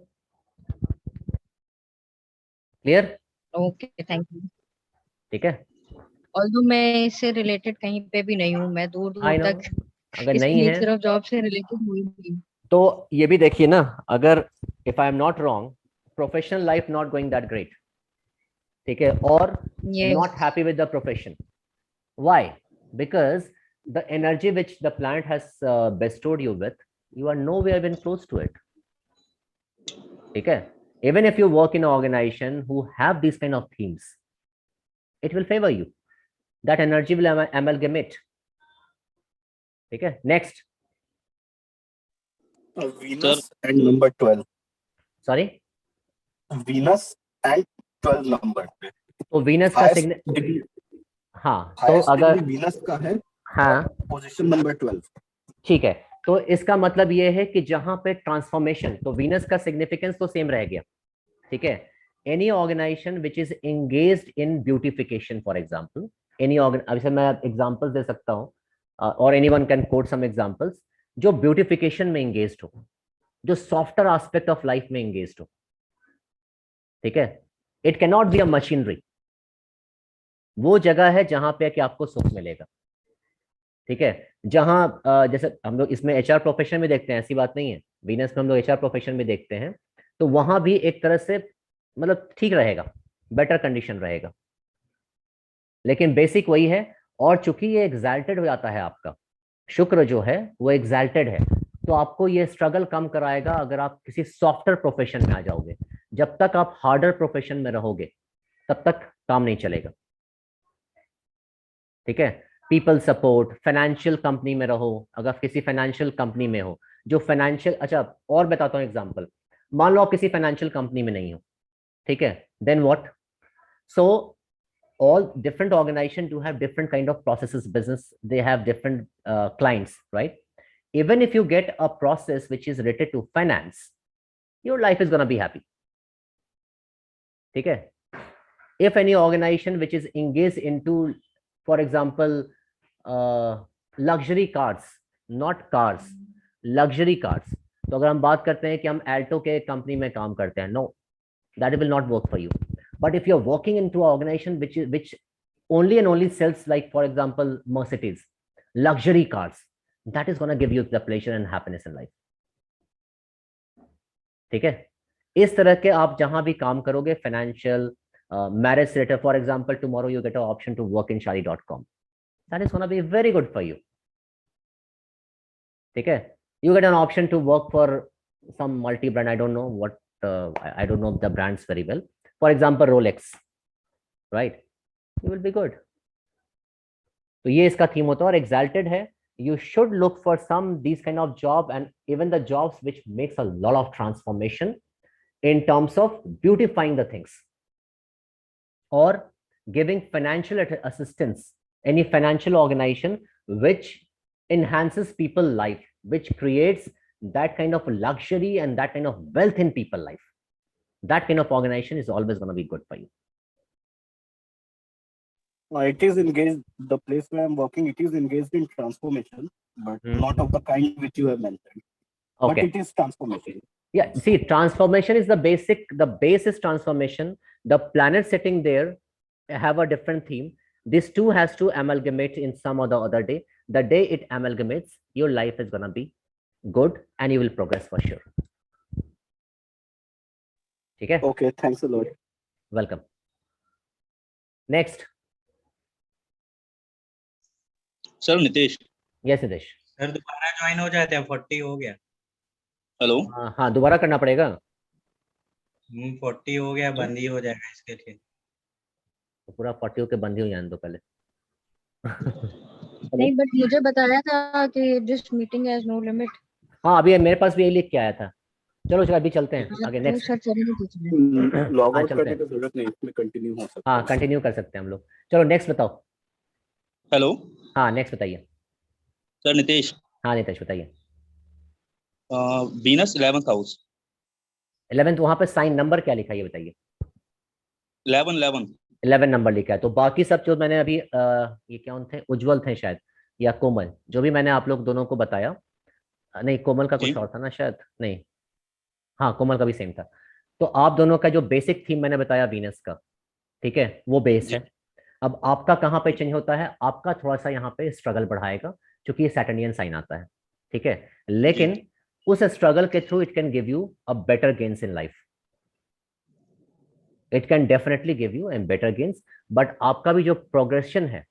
[SPEAKER 1] क्लियर?
[SPEAKER 7] Okay, thank you.
[SPEAKER 1] ठीक है,
[SPEAKER 7] ऑल्दो मैं इससे रिलेटेड कहीं पे भी नहीं हूँ, मैं दूर
[SPEAKER 1] आई
[SPEAKER 7] दूर
[SPEAKER 1] नो,
[SPEAKER 7] तक
[SPEAKER 1] अगर नहीं
[SPEAKER 7] इसलिए
[SPEAKER 1] है
[SPEAKER 7] सिर्फ जॉब से रिलेटेड हुई थी।
[SPEAKER 1] तो ये भी देखिए ना, अगर if I am not wrong, professional life not going that great, ठीक है, और
[SPEAKER 7] Yes.
[SPEAKER 1] not happy with the profession. Why? Because the energy which the planet has bestowed you with, you are nowhere even close to it. ठीक है, even if you work in an organization who have these kind of themes, it will favor you. That energy will amalgamate. ठीक है, next.
[SPEAKER 4] Venus and number 12.
[SPEAKER 1] Sorry.
[SPEAKER 4] Venus and 12 number पे
[SPEAKER 1] तो Venus का
[SPEAKER 4] highest
[SPEAKER 1] sign
[SPEAKER 4] degree,
[SPEAKER 1] हाँ, तो
[SPEAKER 4] highest
[SPEAKER 1] अगर
[SPEAKER 4] degree Venus का है
[SPEAKER 1] हाँ
[SPEAKER 4] पोजीशन नंबर 12.
[SPEAKER 1] ठीक है, तो इसका मतलब ये है कि जहां पे ट्रांसफॉर्मेशन, तो वीनस का सिग्निफिकेंस तो सेम रह गया, ठीक है। Any organization which is engaged in beautification, for example any अभी से मैं एग्जांपल्स दे सकता हूँ, और anyone can quote some examples, जो ब्यूटिफिकेशन में एंगेज्ड हो, जो सॉफ्टवेयर एस्पेक्ट ऑफ लाइफ में एंगेज्ड हो, ठीक है। It can not be a machinery, वो जगह है जहां पे कि आपको सुख मिलेगा, ठीक है। जहां जैसे हम लोग इसमें एचआर प्रोफेशन में देखते हैं, ऐसी बात नहीं है, वीनस में हम लोग एचआर प्रोफेशन में देखते हैं, तो वहां भी एक तरह से मतलब ठीक रहेगा, बेटर कंडीशन रहेगा, लेकिन बेसिक वही है। और चूंकि ये एग्जैल्टेड हो जाता है, आपका शुक्र जो है वो एग्जैल्टेड है, तो आपको ये स्ट्रगल कम कराएगा अगर आप किसी सॉफ्टवेयर प्रोफेशन में आ जाओगे। जब तक आप हार्डर प्रोफेशन में रहोगे तब तक काम नहीं चलेगा, ठीक है। पीपल सपोर्ट, फाइनेंशियल कंपनी में रहो, अगर किसी फाइनेंशियल कंपनी में हो जो फाइनेंशियल, अच्छा और बताता हूँ एग्जांपल, मान लो आप किसी फाइनेंशियल कंपनी में नहीं हो, ठीक है, then what? So all different organization do have different kind of processes, business, they have different clients, right? Even if you get a process which is related to finance, your life is going to be happy, ठीक है। if any organization which is engaged into, for example, luxury cars, not cars, luxury cars, तो अगर हम बात करते हैं कि हम एल्टो के कंपनी में काम करते हैं, no, that will not work for you. But if you're working into an organization which only and only sells, like for example Mercedes, luxury cars, that is going to give you the pleasure and happiness in life, ठीक है। इस तरह के आप जहां भी काम करोगे, financial, marriage related, for example tomorrow you get a option to work in shaadi.com, that is going to be very good for you, ठीक है। you get an option to work for some multi brand, I don't know what, I don't know the brands very well, for example Rolex, right? You will be good. तो ये इसका theme होता है, और exalted है, you should look for some these kind of job, and even the jobs which makes a lot of transformation in terms of beautifying the things or giving financial assistance, any financial organization which enhances people life, which creates that kind of luxury and that kind of wealth in people life, that kind of organization is always going to be good for you.
[SPEAKER 4] It is engaged, the place where I'm working, it is engaged in transformation, but not of the kind which you have mentioned.
[SPEAKER 1] Okay.
[SPEAKER 4] But it is transformation.
[SPEAKER 1] Yeah, see, transformation is the base is transformation. The planets sitting there have a different theme. This two has to amalgamate in some or the other day. The day it amalgamates, your life is going to be good and you will progress for sure. Okay?
[SPEAKER 4] Okay, thanks a lot.
[SPEAKER 1] Welcome. Next.
[SPEAKER 2] Sir Nitesh.
[SPEAKER 1] Yes, Nidesh.
[SPEAKER 3] Sir दोबारा join हो जाते हैं, 40 हो गया।
[SPEAKER 2] Hello.
[SPEAKER 1] हाँ, दोबारा करना पड़ेगा।
[SPEAKER 3] 40 हो गया, बंद ही हो जाएगा इसके लिए।
[SPEAKER 1] तो पूरा 40 होके बंद ही हो जाने दो पहले।
[SPEAKER 7] नहीं, बट मुझे बताया था कि this meeting has no limit.
[SPEAKER 1] हाँ, अभी मेरे पास भी यही लिख के आया था। चलो अभी चलते हैं आगे, नेक्स्ट।
[SPEAKER 4] लॉग आउट करने की जरूरत नहीं, इसमें कंटिन्यू हो सकता है।
[SPEAKER 1] हाँ, कंटिन्यू कर सकते हैं हम लोग। चलो नेक्स्ट बताओ।
[SPEAKER 2] हेलो।
[SPEAKER 1] हाँ, नेक्स्ट बताइए।
[SPEAKER 2] सर नितेश।
[SPEAKER 1] हाँ नितेश बताइए।
[SPEAKER 2] Venus 11th house.
[SPEAKER 1] 11th, वहां पे साइन नंबर क्या लिखा है ये बताइए।
[SPEAKER 2] 11
[SPEAKER 1] नंबर लिखा है। तो बाकी सब जो मैंने अभी ये क्या थे, उज्जवल थे शायद या कोमल, जो भी मैंने आप लोग दोनों को बताया, नहीं कोमल का कुछ और था ना शायद, नहीं हाँ कोमल का भी सेम था। तो आप दोनों का जो बेसिक थीम मैंने बताया वीनस का, ठीक है, वो बेस है। अब आपका कहाँ पे चेंज होता है, आपका थोड़ा सा यहाँ पे स्ट्रगल बढ़ाएगा, क्योंकि ये सैटर्नियन साइन आता है, ठीक है। लेकिन उस स्ट्रगल के through it can give you a better gains in life, it can definitely give you an better gains, but आपका भी जो प्रोग्रेशन है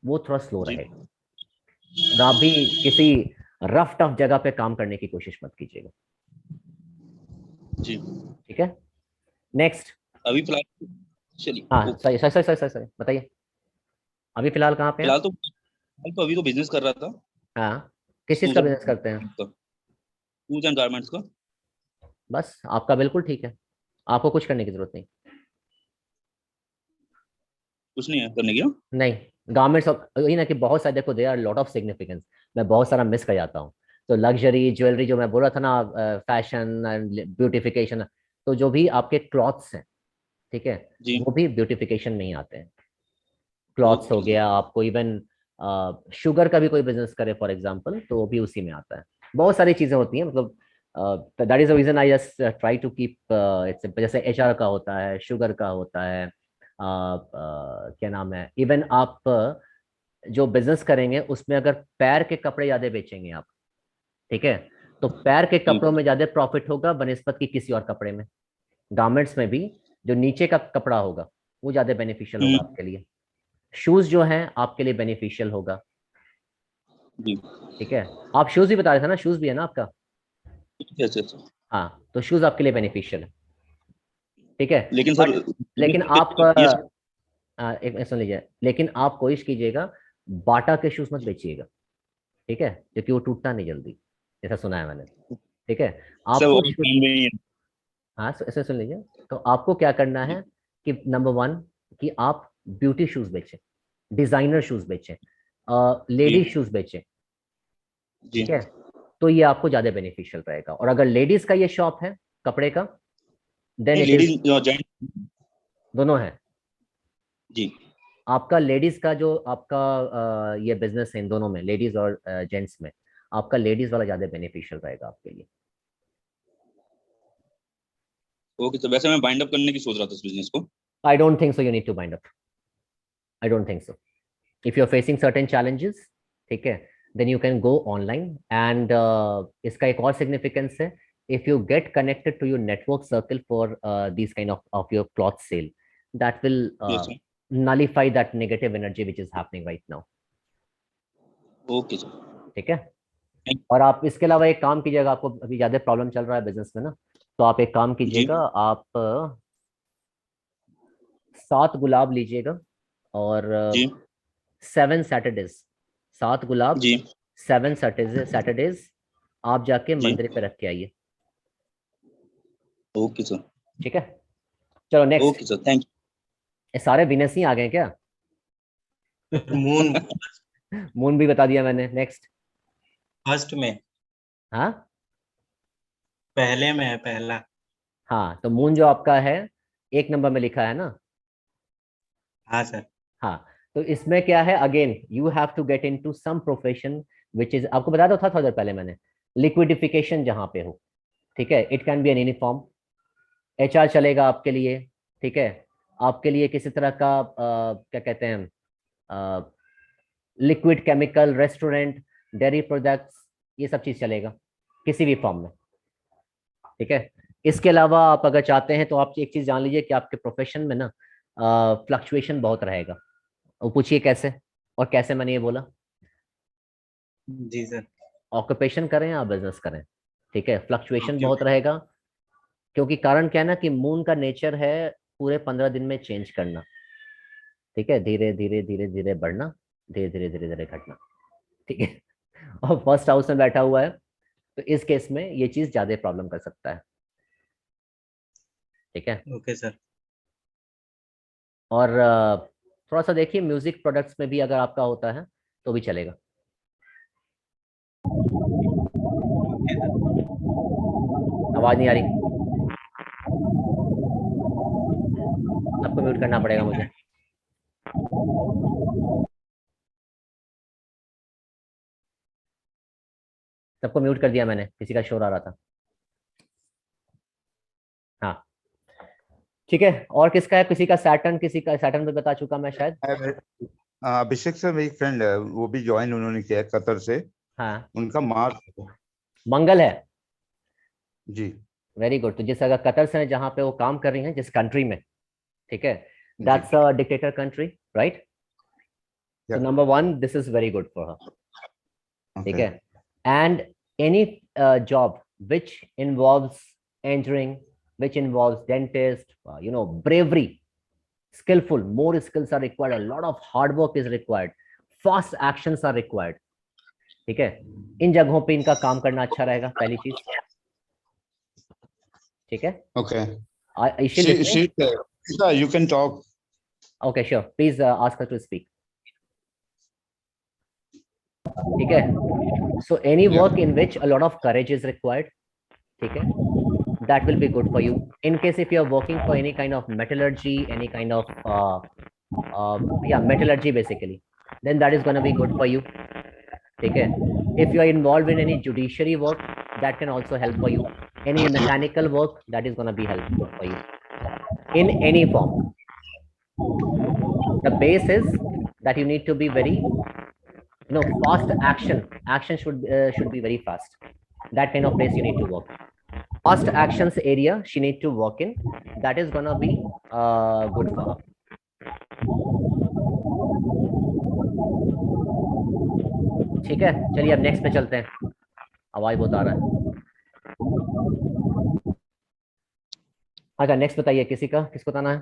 [SPEAKER 1] वो थोड़ा स्लो
[SPEAKER 8] जी।
[SPEAKER 1] रहेगा, और आप भी किसी रफ टफ जगह पे काम करने की कोशिश मत कीजिएगा,
[SPEAKER 8] जी।
[SPEAKER 1] ठीक है। नेक्स्ट,
[SPEAKER 8] अभी फिलहाल चलिए।
[SPEAKER 1] हाँ
[SPEAKER 8] ओके।
[SPEAKER 1] सही सही सही सही सही बताइए, अभी फिलहाल कहाँ पे हैं?
[SPEAKER 8] फिलहाल तो अभी तो बिजनेस कर रहा था,
[SPEAKER 1] हाँ, किस चीज का बिजनेस करते हैं?
[SPEAKER 8] शूज एंड गारमेंट्स का।
[SPEAKER 1] बस आपका बिल्कुल ठीक है, आपको कुछ करने की जरूरत नहीं।
[SPEAKER 8] कुछ नहीं है करने की।
[SPEAKER 1] नहीं, गारमेंट्स यही ना कि बहुत सारे, देखो they are lot of significance, मैं बहुत सारा मिस कर जाता हूँ। तो लग्जरी ज्वेलरी जो मैं बोल रहा था ना, फैशन एंड ब्यूटिफिकेशन, तो जो भी आपके क्लॉथ्स हैं, ठीक है,
[SPEAKER 8] जी।
[SPEAKER 1] वो भी ब्यूटिफिकेशन में ही आते हैं। क्लॉथ्स हो
[SPEAKER 8] ओके।
[SPEAKER 1] गया, आपको इवन शुगर का भी कोई बिजनेस करे फॉर एग्जांपल, तो वो भी उसी में आता है। बहुत सारी चीजें होती हैं, मतलब that is the reason I just try to keep its, जैसे एचआर का होता है, शुगर का होता है, क्या नाम है, इवन आप जो बिजनेस करेंगे उसमें अगर पैर के कपड़े ज्यादा बेचेंगे आप, ठीक है, तो पैर के कपड़ों में ज्यादा प्रॉफिट होगा बनिस्बत की किसी और कपड़े में। गारमेंट्स में भी जो नीचे का कपड़ा होगा वो ज्यादा बेनिफिशियल होगा आपके लिए। शूज जो है आपके लिए बेनिफिशियल होगा,
[SPEAKER 8] जी।
[SPEAKER 1] ठीक है। आप शूज भी बता रहे थे ना, शूज भी है ना आपका?
[SPEAKER 8] अच्छा अच्छा।
[SPEAKER 1] हाँ, तो शूज आपके लिए बेनिफिशियल है, ठीक है।
[SPEAKER 8] लेकिन सर,
[SPEAKER 1] बट लेकिन आप एक मिनट सुन लीजिए, लेकिन आप कोशिश कीजिएगा बाटा के शूज मत बेचिएगा, ठीक है, क्योंकि वो टूटता नहीं जल्दी, ऐसा सुना है मैंने, ठीक है।
[SPEAKER 8] सर वो
[SPEAKER 1] आपको
[SPEAKER 8] भी plan में ही है।
[SPEAKER 1] हाँ ऐसे सुन लीजिए, तो आपको क्या करना है कि नंबर वन, कि आप ब्यूटी शूज बेचें, डिजाइनर शूज बेचें, लेडीज शूज बेचें,
[SPEAKER 8] जी।
[SPEAKER 1] ठीक है, तो ये आपको ज्यादा बेनिफिशियल रहेगा। और अगर लेडीज का ये शॉप है कपड़े का, देन
[SPEAKER 8] नहीं,
[SPEAKER 1] इट इज,
[SPEAKER 8] लेडीज जेंट्स।
[SPEAKER 1] दोनों है।
[SPEAKER 8] जी।
[SPEAKER 1] आपका लेडीज का जो आपका ये बिजनेस है, इन दोनों में, लेडीज और जेंट्स में, आपका लेडीज वाला ज्यादा बेनिफिशियल रहेगा आपके लिए।
[SPEAKER 8] ओके सर, वैसे मैं बाइंड अप करने की सोच रहा था इस बिजनेस को।
[SPEAKER 1] I don't think so you need to bind up, I don't think so. If you are facing certain challenges, ठीक है, then you can go online. And इसका एक और सिग्निफिकेंस है, if you get connected to your network circle for these kind of your cloth sale, that will
[SPEAKER 8] yes sir.
[SPEAKER 1] nullify that negative energy which is happening right now,
[SPEAKER 8] okay sir.
[SPEAKER 1] ठीक है। और आप इसके अलावा एक काम कीजिएगा, आपको अभी ज्यादा प्रॉब्लम चल रहा है बिजनेस में ना, तो आप एक काम कीजिएगा, आप 7 गुलाब लीजिएगा, और
[SPEAKER 8] जी।
[SPEAKER 1] 7 सैटरडेज, 7 गुलाब,
[SPEAKER 8] जी।
[SPEAKER 1] 7 सैटरडेज आप जाके
[SPEAKER 8] जी।
[SPEAKER 1] मंदिर पे रख के आइए,
[SPEAKER 8] ओके सर।
[SPEAKER 1] ठीक है। चलो नेक्स्ट,
[SPEAKER 8] ओके सर, थैंक
[SPEAKER 1] ये सारे विनस ही आ गए क्या?
[SPEAKER 3] मून
[SPEAKER 1] मून भी बता दिया मैंने। नेक्स्ट,
[SPEAKER 3] फर्स्ट में,
[SPEAKER 1] हाँ
[SPEAKER 3] पहले में है, पहला।
[SPEAKER 1] हाँ, तो मून जो आपका है 1 नंबर में लिखा है ना,
[SPEAKER 3] हाँ सर।
[SPEAKER 1] हाँ, तो इसमें क्या है, again you have to get into some profession which is, आपको बताया तो था थोड़ा देर पहले मैंने, लिक्विडिफिकेशन जहां पे हो, ठीक है, it can be an uniform, HR चलेगा आपके लिए, ठीक है, आपके लिए किसी तरह का क्या कहते हैं, liquid chemical, restaurant, dairy products, ये सब चीज चलेगा किसी भी फॉर्म में, ठीक है। इसके अलावा आप अगर चाहते हैं तो आप एक चीज जान लीजिए कि आपके प्रोफेशन में ना फ्लक्चुएशन बहुत रहेगा। वो पूछिए कैसे, और कैसे मैंने ये बोला,
[SPEAKER 3] जी सर।
[SPEAKER 1] ऑक्यूपेशन करें या बिजनेस करें, ठीक है, फ्लक्चुएशन
[SPEAKER 3] ओके।
[SPEAKER 1] बहुत रहेगा, क्योंकि कारण क्या है ना कि मून का नेचर है पूरे 15 दिन में चेंज करना, ठीक है, धीरे धीरे धीरे धीरे बढ़ना, धीरे धीरे धीरे धीरे घटना, ठीक है। और फर्स्ट हाउस में बैठा हुआ है, तो इस केस में ये चीज ज्यादा प्रॉब्लम कर सकता है, ठीक है।
[SPEAKER 3] Okay sir.
[SPEAKER 1] और थोड़ा सा देखिए म्यूजिक प्रोडक्ट्स में भी अगर आपका होता है तो भी चलेगा। आवाज नहीं आ रही, आपको म्यूट करना पड़ेगा मुझे। सबको म्यूट कर दिया मैंने, किसी का शोर आ रहा था। हाँ ठीक है, और किसका है, किसी का सैटर्न, किसी का सैटर्न पे बता चुका मैं शायद।
[SPEAKER 6] अभिषेक सर मेरी फ्रेंड है, वो भी ज्वाइन उन्होंने किया है कतर से।
[SPEAKER 1] हाँ,
[SPEAKER 6] उनका मार्च
[SPEAKER 1] मंगल है।
[SPEAKER 6] जी।
[SPEAKER 1] Very good. तो जिस अगर कतर से जहाँ पे वो काम कर रही हैं, जिस कंट्री में, ठीक है,
[SPEAKER 6] जी।
[SPEAKER 1] That's a dictator country, right? तो
[SPEAKER 6] Yeah.
[SPEAKER 1] Number one, this is very good for her, ठीक
[SPEAKER 6] Okay.
[SPEAKER 1] है। And any job which involves entering, which involves dentist, bravery, skillful, more skills are required, a lot of hard work is required, fast actions are required, ठीक है। इन जगहों पे इनका काम करना अच्छा रहेगा, पहली चीज, ठीक है।
[SPEAKER 6] Okay.
[SPEAKER 1] इशिल,
[SPEAKER 6] You can talk.
[SPEAKER 1] okay, sure, please ask her to speak, ठीक है। So any
[SPEAKER 6] Yeah.
[SPEAKER 1] work in which a lot of courage is required, ठीक है, that will be good for you. In case if you are working for any kind of metallurgy, any kind of metallurgy basically, then that is going to be good for you, ठीक है। If you are involved in any judiciary work, that can also help for you. Any mechanical work, that is going to be helpful for you in any form. The base is that you need to be very, fast action should be very fast. That kind of place you need to work. Fast actions area she need to work in, that is gonna be good for her. ठीक है, चलिए अब next पे चलते हैं। आवाज बहुत आ रहा है। अच्छा, नेक्स्ट बताइए, किसको बताना है?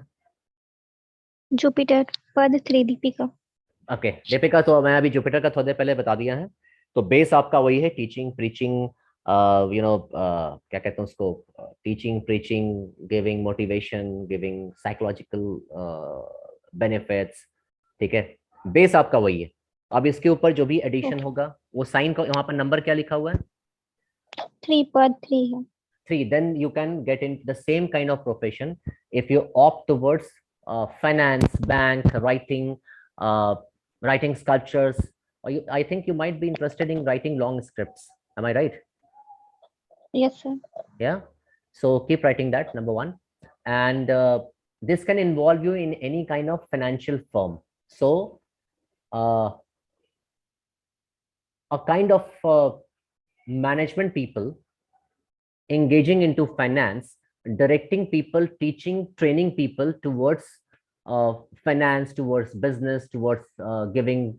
[SPEAKER 9] जुपिटर पद 3 दीपिका।
[SPEAKER 1] ओके, दीपिका, तो मैं अभी जुपिटर का थोड़ी देर पहले बता दिया है। तो बेस आपका वही है, टीचिंग, प्रीचिंग, क्या कहते हैं उसको, teaching, preaching, giving motivation, giving psychological benefits, ठीक है। बेस आपका वही है। अब इसके ऊपर जो भी एडिशन होगा, वो साइन का वहां पर नंबर क्या लिखा हुआ है?
[SPEAKER 9] 3 पद 3 है।
[SPEAKER 1] 3, then you can get into the same kind of profession if you opt towards finance, bank, writing sculptures, or I think you might be interested in writing long scripts. Am I right?
[SPEAKER 9] Yes sir.
[SPEAKER 1] Yeah. So keep writing that, number one. And this can involve you in any kind of financial firm. So a kind of management people engaging into finance, directing people, teaching, training people towards finance, towards business, towards giving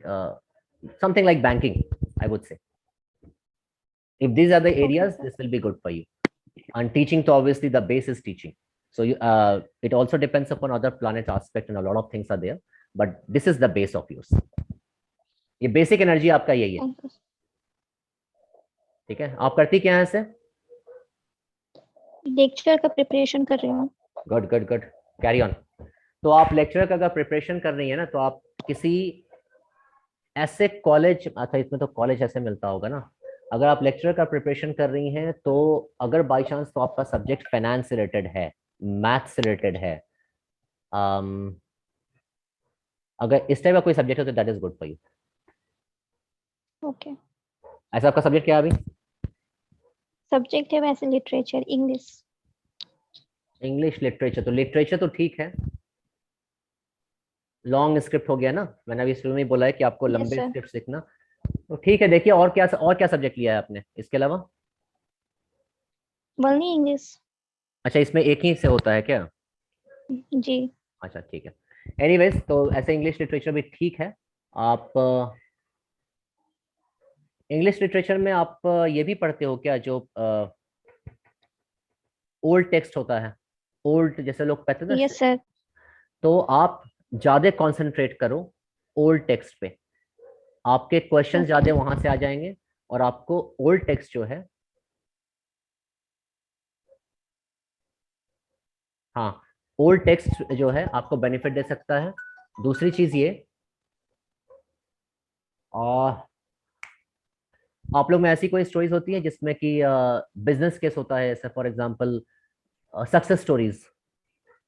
[SPEAKER 1] something like banking, I would say. If these are the areas, this will be good for you. And teaching, so obviously the base is teaching. So you, it also depends upon other planet aspect and a lot of things are there, but this is the base of yours. ये basic energy आपका यही है, ठीक है। आप करती क्या है इसे?
[SPEAKER 9] लेक्चर का प्रिपरेशन कर रही हूँ।
[SPEAKER 1] Good good good, carry on. तो आप लेक्चर का अगर प्रिपरेशन कर रही है ना, तो आप किसी ऐसे कॉलेज, अच्छा इसमें तो कॉलेज ऐसे मिलता होगा ना, अगर आप लेक्चर का प्रिपरेशन कर रही हैं, तो अगर बाई चांस तो आपका सब्जेक्ट फाइनेंस से रिलेटेड है, मैथ्स से रिलेटेड है, अगर इस टाइप का कोई सब्जेक्ट है तो that is good for you.
[SPEAKER 9] Okay.
[SPEAKER 1] ऐसा आपका सब्जेक्ट क्या है अभी?
[SPEAKER 9] सब्जेक्ट है वैसे लिटरेचर,
[SPEAKER 1] इंग्लिश लिटरेचर। तो लिटरेचर तो ठीक है, लॉन्ग स्क्रिप्ट हो गया ना, मैंने अभी शुरू में बोला है कि आपको लंबे स्क्रिप्ट सीखना, तो ठीक है। देखिए और क्या सब्जेक्ट लिया है आपने इसके अलावा?
[SPEAKER 9] Only English.
[SPEAKER 1] अच्छा, इसमें एक ही से होता है क्या?
[SPEAKER 9] जी।
[SPEAKER 1] अच्छा ठीक है। एनीवेज, तो ऐसे इंग्लिश लिटरेचर भी ठीक है। आप इंग्लिश लिटरेचर में आप ये भी पढ़ते हो क्या, जो ओल्ड टेक्स्ट होता है, ओल्ड जैसे लोग कहते हैं ना?
[SPEAKER 9] Yes sir.
[SPEAKER 1] तो आप ज्यादा कंसंट्रेट करो ओल्ड टेक्स्ट पे, आपके क्वेश्चन ज्यादा वहां से आ जाएंगे और आपको ओल्ड टेक्स्ट जो है, हाँ, ओल्ड टेक्स्ट जो है आपको बेनिफिट दे सकता है। दूसरी चीज ये, आप लोग में ऐसी कोई स्टोरीज होती है जिसमें कि बिजनेस केस होता है, जैसे फॉर एग्जांपल सक्सेस स्टोरीज,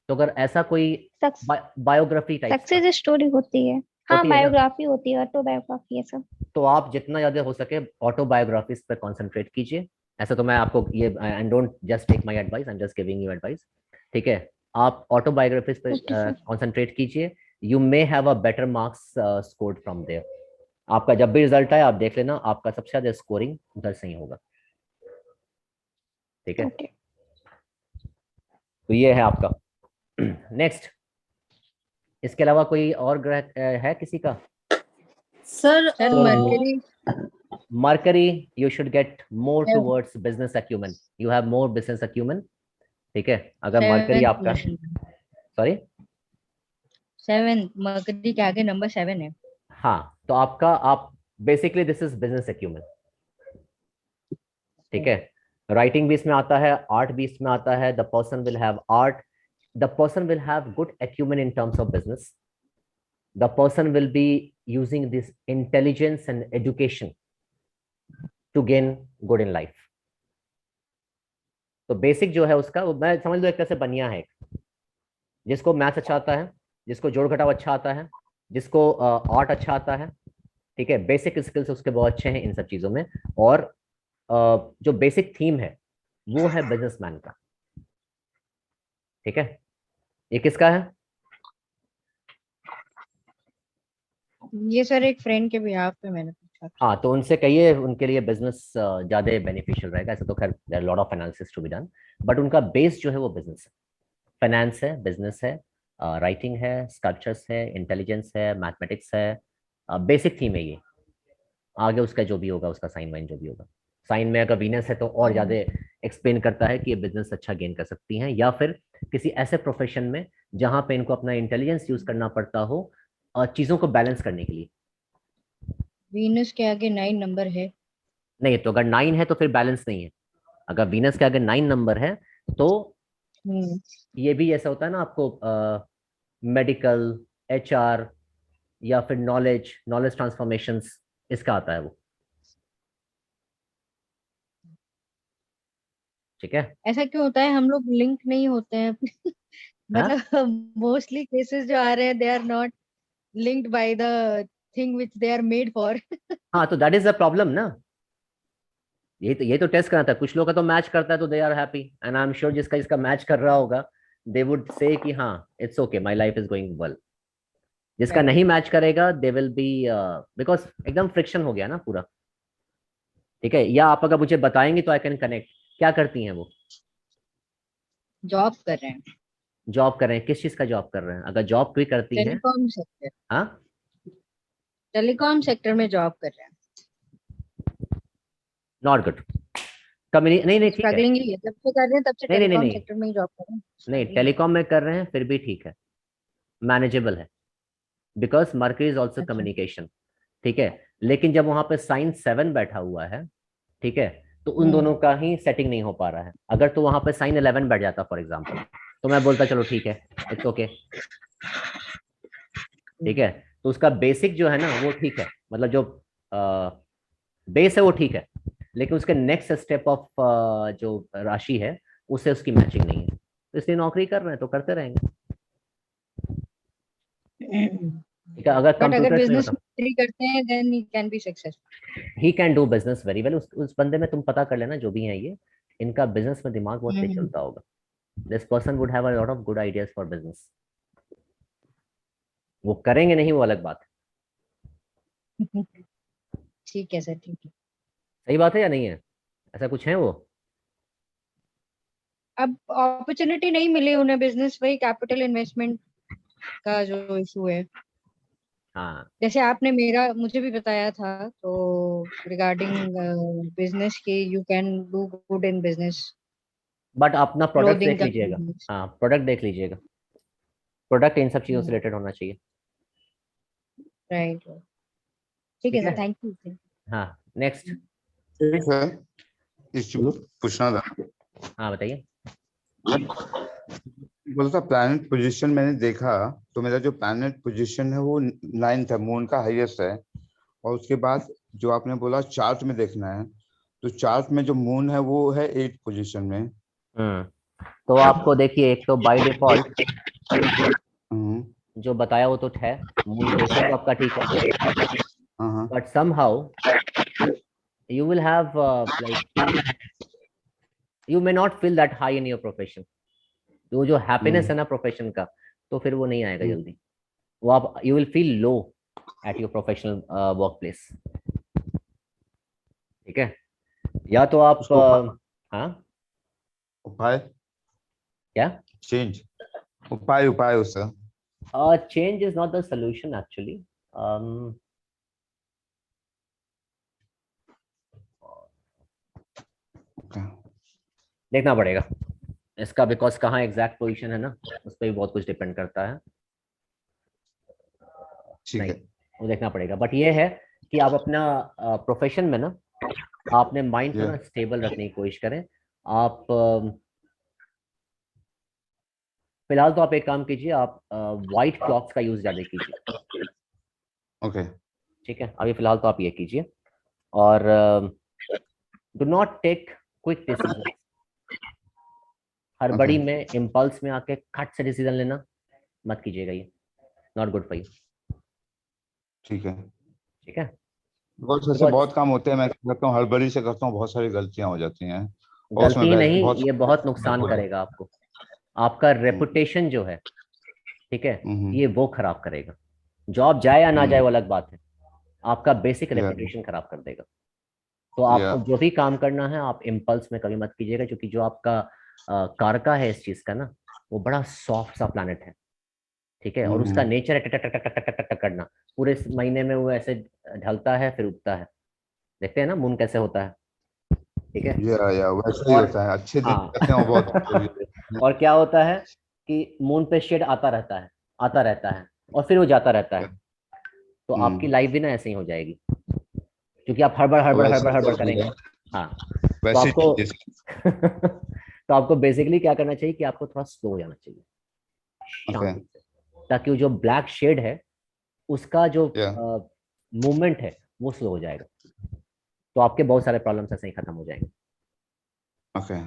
[SPEAKER 1] तो अगर ऐसा कोई बायोग्राफी टाइप
[SPEAKER 9] सक्सेस स्टोरी होती है, हाँ,
[SPEAKER 1] होती है
[SPEAKER 9] बायोग्राफी होती है, ऑटोबायोग्राफी है सब।
[SPEAKER 1] तो आप जितना ज्यादा हो सके ऑटोबायोग्राफीज पे कंसंट्रेट कीजिए। ऐसा तो मैं आपको ये, and don't just take my advice, I am just giving you advice, ठीक है। आप ऑटोबायोग्राफीज पे कंसंट्रेट कीजिए, you may have a better marks scored from there. आपका जब भी रिजल्ट आए आप देख लेना, आपका सबसे ज्यादा स्कोरिंग उधर से ही होगा। ठीक है,
[SPEAKER 9] Okay.
[SPEAKER 1] तो ये है आपका। नेक्स्ट, इसके अलावा कोई और ग्रह है किसी का?
[SPEAKER 7] Sir
[SPEAKER 1] So-
[SPEAKER 7] mercury
[SPEAKER 1] Mercury, you should get more towards business acumen. You have more business acumen. ठीक है, अगर मरकरी आपका, सॉरी
[SPEAKER 7] 7 मरकरी के आगे नंबर 7 है।
[SPEAKER 1] हाँ, तो आपका आप basically this is business acumen. ठीक है, राइटिंग भी इसमें आता है, आर्ट भी इसमें आता है। The person will have art, the person will have good acumen in terms of business, the person will be using this intelligence and education to gain good in life. तो basic जो है उसका, वो मैं समझ लो एक तरह से बनिया है, जिसको मैथ्स अच्छा आता है, जिसको जोड़ घटाव अच्छा आता है, जिसको आर्ट अच्छा आता है। ठीक है, बेसिक स्किल्स उसके बहुत अच्छे हैं इन सब चीजों में। और जो बेसिक थीम है वो है बिजनेसमैन का। ठीक है, ये किसका है?
[SPEAKER 7] ये सर एक फ्रेंड के बिहाफ पे मैंने पूछा।
[SPEAKER 1] हाँ, तो उनसे कहिए, उनके लिए बिजनेस ज्यादा बेनिफिशियल रहेगा। ऐसे तो खैर there are lot of analysis to be done, but उनका बेस जो है वो बिजनेस है, फाइनेंस है, बिजनेस है, राइटिंग है, स्कल्पचर्स है, इंटेलिजेंस है, मैथमेटिक्स है। बेसिक थीम है ये। आगे उसका जो भी होगा, उसका साइन वाइन जो भी होगा, साइन में अगर वीनस है तो और ज्यादा एक्सप्लेन करता है कि ये बिजनेस अच्छा गेन कर सकती हैं, या फिर किसी ऐसे प्रोफेशन में जहां पे इनको अपना इंटेलिजेंस यूज करना पड़ता हो चीजों को बैलेंस करने के लिए।
[SPEAKER 7] वीनस के आगे 9 नंबर है।
[SPEAKER 1] नहीं, तो अगर 9 है तो फिर बैलेंस नहीं है। अगर वीनस के आगे 9 नंबर है तो ये भी ऐसा होता है ना, आपको मेडिकल, एचआर या फिर नॉलेज ट्रांसफॉर्मेशंस, इसका आता है वो। ठीक है,
[SPEAKER 7] ऐसा क्यों होता है? हम लोग लिंक नहीं होते हैं। मतलब मोस्टली केसेस जो आ रहे हैं, they are not linked by the thing which they are made for.
[SPEAKER 1] हाँ, तो दैट इज द प्रॉब्लम ना। ये तो टेस्ट करना था। कुछ लोग का तो मैच करता है तो they are happy, and I am sure जिसका मैच कर रहा होगा दे वुड से कि हाँ it's okay, my life is going well. जिसका
[SPEAKER 7] Right.
[SPEAKER 1] नहीं मैच करेगा दे विल बी, बिकॉज एकदम फ्रिक्शन हो गया ना पूरा। ठीक है, या आप अगर मुझे बताएंगे तो आई कैन कनेक्ट। क्या करती हैं वो?
[SPEAKER 7] जॉब कर रहे हैं,
[SPEAKER 1] जॉब कर रहे हैं, किस चीज का जॉब कर रहे हैं? अगर जॉब भी करती हैं,
[SPEAKER 7] टेलीकॉम सेक्टर।
[SPEAKER 1] हाँ,
[SPEAKER 7] टेलीकॉम सेक्टर में जॉब कर रहे हैं।
[SPEAKER 1] Not good. नहीं ठीक है,
[SPEAKER 7] स्ट्रगलिंग ही है, जब से कर रहे हैं तब से
[SPEAKER 1] नहीं, नहीं,
[SPEAKER 7] टेलीकॉम
[SPEAKER 1] नहीं।
[SPEAKER 7] सेक्टर में ही जॉब कर रहे हैं।
[SPEAKER 1] नहीं, टेलीकॉम में कर रहे हैं फिर भी ठीक है, मैनेजेबल है, बिकॉज मर्करी इज ऑल्सो
[SPEAKER 7] अच्छा।
[SPEAKER 1] कम्युनिकेशन। ठीक है, लेकिन जब वहां पे साइन 7 बैठा हुआ है, ठीक है, तो उन दोनों का ही सेटिंग नहीं हो पा रहा है। अगर तो वहां पे साइन 11 बैठ जाता फॉर एग्जांपल, तो मैं बोलता चलो ठीक है, इट्स ओके। ठीक है, तो उसका बेसिक जो है ना वो ठीक है, मतलब जो बेस है वो ठीक है, लेकिन उसके नेक्स्ट स्टेप ऑफ जो राशि है उससे उसकी मैचिंग नहीं है। तो इसलिए नौकरी कर रहे हैं तो करते रहेंगे। ठीक है, अगर
[SPEAKER 7] बट अगर
[SPEAKER 1] कंप्यूटर
[SPEAKER 7] बिजनेस करते हैं then he can be successful.
[SPEAKER 1] He can do business very well. उस बंदे में तुम पता कर लेना, जो भी है ये, इनका बिजनेस में दिमाग बहुत तेज चलता होगा। This person would have a lot of good ideas for business. वो करेंगे नहीं वो अलग बात है।
[SPEAKER 7] ठीक है सर, ठीक है।
[SPEAKER 1] सही बात है या नहीं है? ऐसा कुछ है वो?
[SPEAKER 7] अब अपॉर्चुनिटी नहीं मिली उन्हें बिजनेस, वही कैपिटल इन्वेस्टमेंट का जो इशू है।
[SPEAKER 1] हाँ,
[SPEAKER 7] जैसे आपने मुझे भी बताया था, तो रिगार्डिंग बिजनेस की, you can do good in business.
[SPEAKER 1] But अपना प्रोडक्ट
[SPEAKER 7] Clothing
[SPEAKER 1] देख
[SPEAKER 7] का
[SPEAKER 1] लीजिएगा।
[SPEAKER 7] business।
[SPEAKER 1] हाँ, प्रोडक्ट देख लीजिएगा। प्रोडक्ट इन सब चीजों से रिलेटेड होना चाहिए।
[SPEAKER 7] राइट, ठीक है सर, थैंक यू।
[SPEAKER 1] हाँ, नेक्स्ट।
[SPEAKER 6] ठीक है, इस पूछना था।
[SPEAKER 1] हाँ, बताइए।
[SPEAKER 6] बोलता प्लैनेट पोजीशन मैंने देखा, तो मेरा जो प्लैनेट पोजीशन है वो 9th है, मून का हाईएस्ट है। और उसके बाद जो आपने बोला चार्ट में देखना है, तो चार्ट में जो मून है वो है 8th पोजीशन में।
[SPEAKER 1] तो आपको देखिए, एक तो बाय डिफॉल्ट जो बताया वो तो है, मून पोजीशन तो आपका ठीक है, but somehow you will have like you may not feel that high in your profession। तो जो हैप्पीनेस है ना प्रोफेशन का, तो फिर वो नहीं आएगा जल्दी। वो आप you will feel low at your professional work place. ठीक है, या तो आप
[SPEAKER 6] उसको
[SPEAKER 1] हाँ
[SPEAKER 6] उपाय
[SPEAKER 1] क्या,
[SPEAKER 6] चेंज, उपाय उपाय उसका।
[SPEAKER 1] change is not the solution actually.
[SPEAKER 6] Okay.
[SPEAKER 1] देखना पड़ेगा इसका, बिकॉज कहाँ एग्जैक्ट पोजीशन है ना, उस पर भी बहुत कुछ डिपेंड करता है।
[SPEAKER 6] ठीक
[SPEAKER 1] नहीं,
[SPEAKER 6] है।
[SPEAKER 1] वो देखना पड़ेगा, बट ये है कि आप अपना प्रोफेशन में ना आपने माइंड को ना स्टेबल रखने की कोशिश करें। आप फिलहाल तो आप एक काम कीजिए, आप वाइट क्लॉथ्स का यूज ज्यादा कीजिए।
[SPEAKER 6] ओके
[SPEAKER 1] ठीक है, अभी फिलहाल तो आप ये कीजिए, और do not take quick decision. हड़बड़ी में, इम्पल्स में आके खट से डिसीजन लेना मत कीजिएगा, ये नॉट गुड फॉर यू।
[SPEAKER 6] ठीक है।
[SPEAKER 1] ठीक है,
[SPEAKER 6] बहुत ऐसे बहुत काम होते हैं, मैं करता हूँ हड़बड़ी से करता हूँ, बहुत सारी गलतियां हो जाती हैं। और उसमें
[SPEAKER 1] गलती नहीं,
[SPEAKER 6] बहुत
[SPEAKER 1] ये बहुत नुकसान करेगा आपको। आपका रेपुटेशन जो है, ठीक है, ये वो खराब करेगा। जॉब जाए या ना जाए वो अलग बात है, आपका बेसिक रेपुटेशन खराब कर देगा। तो आपको जो भी काम करना है आप इम्पल्स में कभी मत कीजिएगा, क्योंकि जो आपका कारका है इस चीज का ना, वो बड़ा सॉफ्ट सा प्लैनेट है। ठीक है, और उसका नेचर है टक टक टक टक टक टक करना। पूरे महीने में वो ऐसे ढलता है फिर उगता है। देखते हैं ना मून कैसे होता है। ठीक है,
[SPEAKER 6] या वैसे ही
[SPEAKER 1] और
[SPEAKER 6] होता है, अच्छे दिन
[SPEAKER 1] हाँ
[SPEAKER 6] कहते हैं वो बहुत।
[SPEAKER 1] और क्या होता है कि मून पे शेड आता रहता है, आता रहता है, और फिर वो जाता रहता है। तो आपकी लाइफ भी ना ऐसे ही हो जाएगी, क्योंकि आप हड़बड़ हड़बड़
[SPEAKER 6] वैसे
[SPEAKER 1] हड़बड़ हड़बड़
[SPEAKER 6] ही
[SPEAKER 1] करेंगे।
[SPEAKER 6] है,
[SPEAKER 1] हाँ, तो
[SPEAKER 6] वैसे
[SPEAKER 1] आपको
[SPEAKER 6] ही
[SPEAKER 1] तो आपको बेसिकली क्या करना चाहिए कि आपको थोड़ा स्लो हो जाना चाहिए,
[SPEAKER 6] ओके
[SPEAKER 1] शांति से, ताकि वो जो ब्लैक शेड है उसका जो
[SPEAKER 6] या
[SPEAKER 1] मूवमेंट है वो स्लो हो जाएगा। तो आपके बहुत सारे प्रॉब्लम्स ऐसे ही खत्म हो जाएंगे।
[SPEAKER 6] ओके।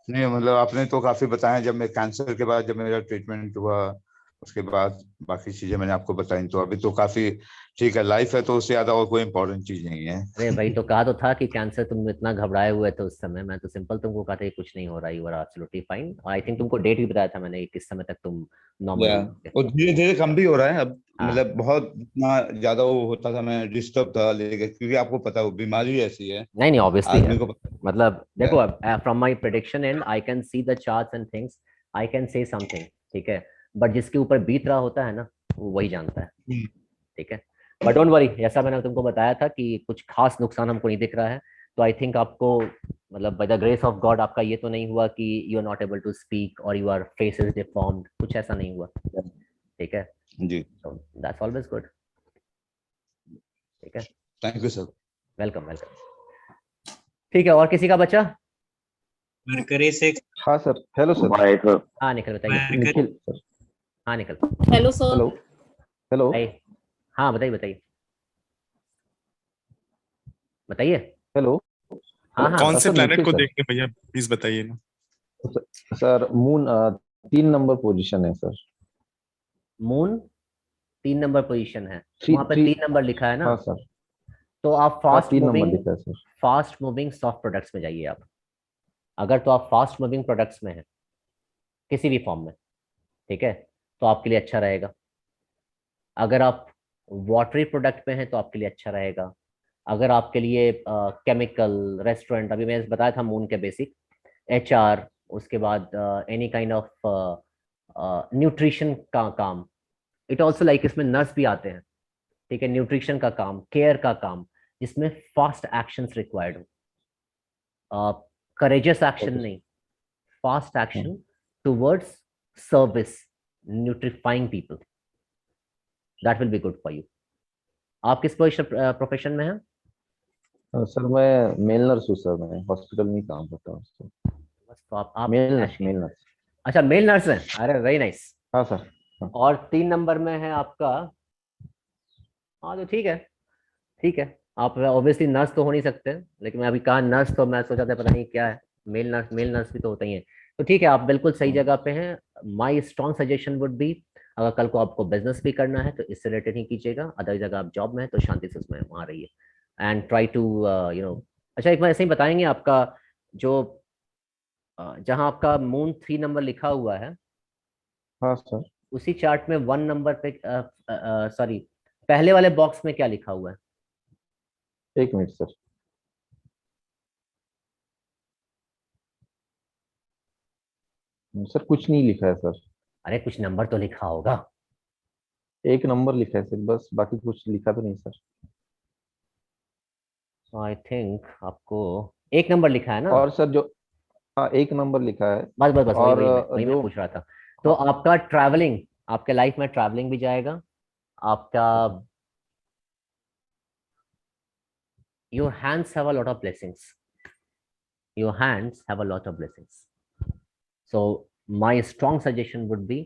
[SPEAKER 6] नहीं मतलब आपने तो काफी बताया, जब मैं कैंसर के बाद जब मेरा ट्रीटमेंट हुआ उसके बाद बाकी चीजें मैंने आपको बताई, तो अभी तो काफी ठीक है, लाइफ है तो उससे ज्यादा और कोई इंपॉर्टेंट चीज नहीं है।
[SPEAKER 1] अरे भाई, तो कहा तो था कि कैंसर, तुम इतना घबराए हुए थे उस समय, मैं तो सिंपल तुमको कहा था कि कुछ नहीं हो रहा, यू आर एब्सोल्युटली फाइन। और आई थिंक तुमको डेट भी बताया था मैंने कि किस समय तक तुम नॉर्मल
[SPEAKER 6] या
[SPEAKER 1] हो।
[SPEAKER 6] और धीरे धीरे कम भी हो रहा है अब,
[SPEAKER 1] हाँ।
[SPEAKER 6] मतलब बहुत इतना ज्यादा वो होता था, मैं डिस्टर्ब था, लेकिन क्योंकि आपको पता है वो बीमारी ऐसी है,
[SPEAKER 1] नहीं नहीं, ऑब्वियसली है,
[SPEAKER 6] आदमी को पता
[SPEAKER 1] मतलब
[SPEAKER 6] है।
[SPEAKER 1] देखो, from my prediction and I can see the charts and things, I can say something. ठीक है, बट जिसके ऊपर बीत रहा होता है ना, वो वही जानता है। ठीक है, बट डोंट वरी, जैसा मैंने तुमको बताया था कि कुछ खास नुकसान हमको नहीं दिख रहा है। तो आई थिंक आपको, मतलब by the grace of God, आपका ये तो नहीं हुआ कि you are not able to speak और योर फेस इज डिफॉर्म्ड, कुछ ऐसा नहीं हुआ। ठीक है,
[SPEAKER 6] जी
[SPEAKER 1] तो दैट्स ऑलवेज गुड। ठीक है,
[SPEAKER 6] thank you sir.
[SPEAKER 1] Welcome welcome. ठीक है, और किसी का बच्चा?
[SPEAKER 3] मरकरी 6।
[SPEAKER 10] हाँ sir, hello sir.
[SPEAKER 2] Bye sir.
[SPEAKER 1] हाँ निखिल बताइए।
[SPEAKER 10] निखिल सर।
[SPEAKER 1] हाँ Nikhil,
[SPEAKER 11] hello sir.
[SPEAKER 10] Hello hello.
[SPEAKER 1] बताइए। हाँ बताइए बताइए बताइए।
[SPEAKER 10] हेलो।
[SPEAKER 1] हाँ हाँ,
[SPEAKER 12] कौन से
[SPEAKER 10] सर,
[SPEAKER 12] प्लेनेट
[SPEAKER 10] निखिल
[SPEAKER 12] को
[SPEAKER 10] सर।
[SPEAKER 12] देखने भैया, प्लीज बताइए ना।
[SPEAKER 10] सर मून 3 नंबर पोजीशन है सर।
[SPEAKER 1] मून 3 नंबर पोजीशन है,
[SPEAKER 10] थ्री
[SPEAKER 1] वहां पे
[SPEAKER 10] थ्री
[SPEAKER 1] 3 नंबर लिखा है ना।
[SPEAKER 10] हाँ सर।
[SPEAKER 1] तो आप
[SPEAKER 10] हाँ 3 नंबर लिखा है sir.
[SPEAKER 1] Fast moving soft products में जाइए आप। अगर तो आप फास्ट मूविंग प्रोडक्ट्स में हैं किसी भी फॉर्म में, ठीक है, तो आपके लिए अच्छा रहेगा। अगर आप वाटरी प्रोडक्ट में हैं तो आपके लिए अच्छा रहेगा। अगर आपके लिए केमिकल, रेस्टोरेंट, अभी मैं बताया था मून के बेसिक, HR, उसके बाद एनी काइंड ऑफ न्यूट्रिशन का काम, इट ऑल्सो लाइक, इसमें नर्स भी आते हैं। ठीक है, न्यूट्रिशन का काम, केयर का काम, जिसमें फास्ट एक्शंस रिक्वायर्ड हो, करेजियस एक्शन नहीं, fast action towards service, nutrifying people, that will be good for you. आप किस प्रोफेशन में हैं?
[SPEAKER 10] सर मैं मेल नर्स हूँ सर, मैं हॉस्पिटल में काम करता हूँ सर।
[SPEAKER 1] बस तो आप
[SPEAKER 10] मेल नर्स।
[SPEAKER 1] अच्छा, मेल नर्स हैं, अरे वेरी नाइस।
[SPEAKER 10] हाँ सर। हाँ।
[SPEAKER 1] और 3 नंबर में है आपका, हाँ तो ठीक है, ठीक है। आप ऑब्वियसली नर्स तो हो नहीं सकते, लेकिन मैं अभी कहा नर्स तो मैं सोचा था पता नहीं क्या है, मेल नर्स भी तो होता ही है। तो ठीक है, आप बिल्कुल सही जगह पे हैं। My strong suggestion would be, अगर कल को आपको बिजनेस भी करना है तो इससे रिलेटेड ही कीजिएगा। अदर जगह आप जॉब में है तो शांति से उसमें वहाँ रहिए एंड ट्राई टू अच्छा, एक बार ऐसे ही बताएंगे आपका जो जहाँ आपका मून 3 नंबर लिखा हुआ है,
[SPEAKER 10] हाँ सर।
[SPEAKER 1] उसी चार्ट में 1 नंबर पे सॉरी पहले वाले बॉक्स में क्या लिखा हुआ है?
[SPEAKER 10] एक मिनट सर। सर कुछ नहीं लिखा है सर।
[SPEAKER 1] अरे कुछ नंबर तो लिखा होगा।
[SPEAKER 10] एक नंबर लिखा है सर, बस बाकी कुछ लिखा तो नहीं सर।
[SPEAKER 1] आई थिंक आपको एक नंबर लिखा है ना?
[SPEAKER 10] और सर जो, हाँ एक नंबर लिखा है।
[SPEAKER 1] बस बस बस
[SPEAKER 10] और
[SPEAKER 1] वही मैं
[SPEAKER 10] जो,
[SPEAKER 1] पूछ रहा था। तो
[SPEAKER 10] हाँ
[SPEAKER 1] आपका ट्रैवलिंग, आपके लाइफ में ट्रैवलिंग भी जाएगा आपका। Your hands have a lot of blessings, your hands have a lot of blessings. So my strong suggestion would be,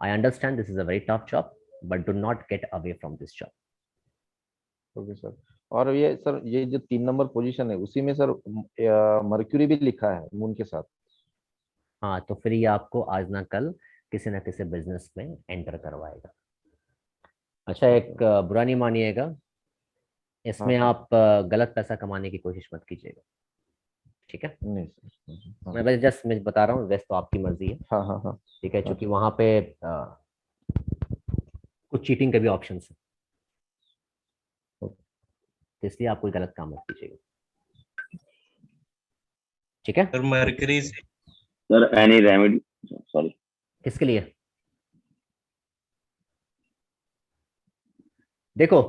[SPEAKER 1] I understand this is a very tough job, but do not get away from this job.
[SPEAKER 10] Okay sir. और ये sir, ये जो 3 number position है उसी में sir mercury भी लिखा है मून के साथ।
[SPEAKER 1] हाँ, तो फिर ये आपको आज ना कल किसी ना किसी बिजनेस में एंटर करवाएगा। अच्छा, एक बुरा नहीं मानिएगा, इसमें
[SPEAKER 10] हाँ
[SPEAKER 1] आप गलत पैसा कमाने की कोशिश मत कीजिएगा, ठीक है?
[SPEAKER 10] नहीं सर। हाँ
[SPEAKER 1] मैं बस जस्ट मैं बता रहा हूँ, वैसे तो आपकी मर्जी है,
[SPEAKER 10] हाँ हाँ हाँ।
[SPEAKER 1] ठीक है,
[SPEAKER 10] हाँ
[SPEAKER 1] क्योंकि वहां पे कुछ चीटिंग के भी ऑप्शन है, तो इसलिए आप कोई गलत काम मत कीजिएगा, ठीक है?
[SPEAKER 3] सर मरकरी से
[SPEAKER 2] सर एनी रेमेडी, सॉरी
[SPEAKER 1] किसके लिए? देखो,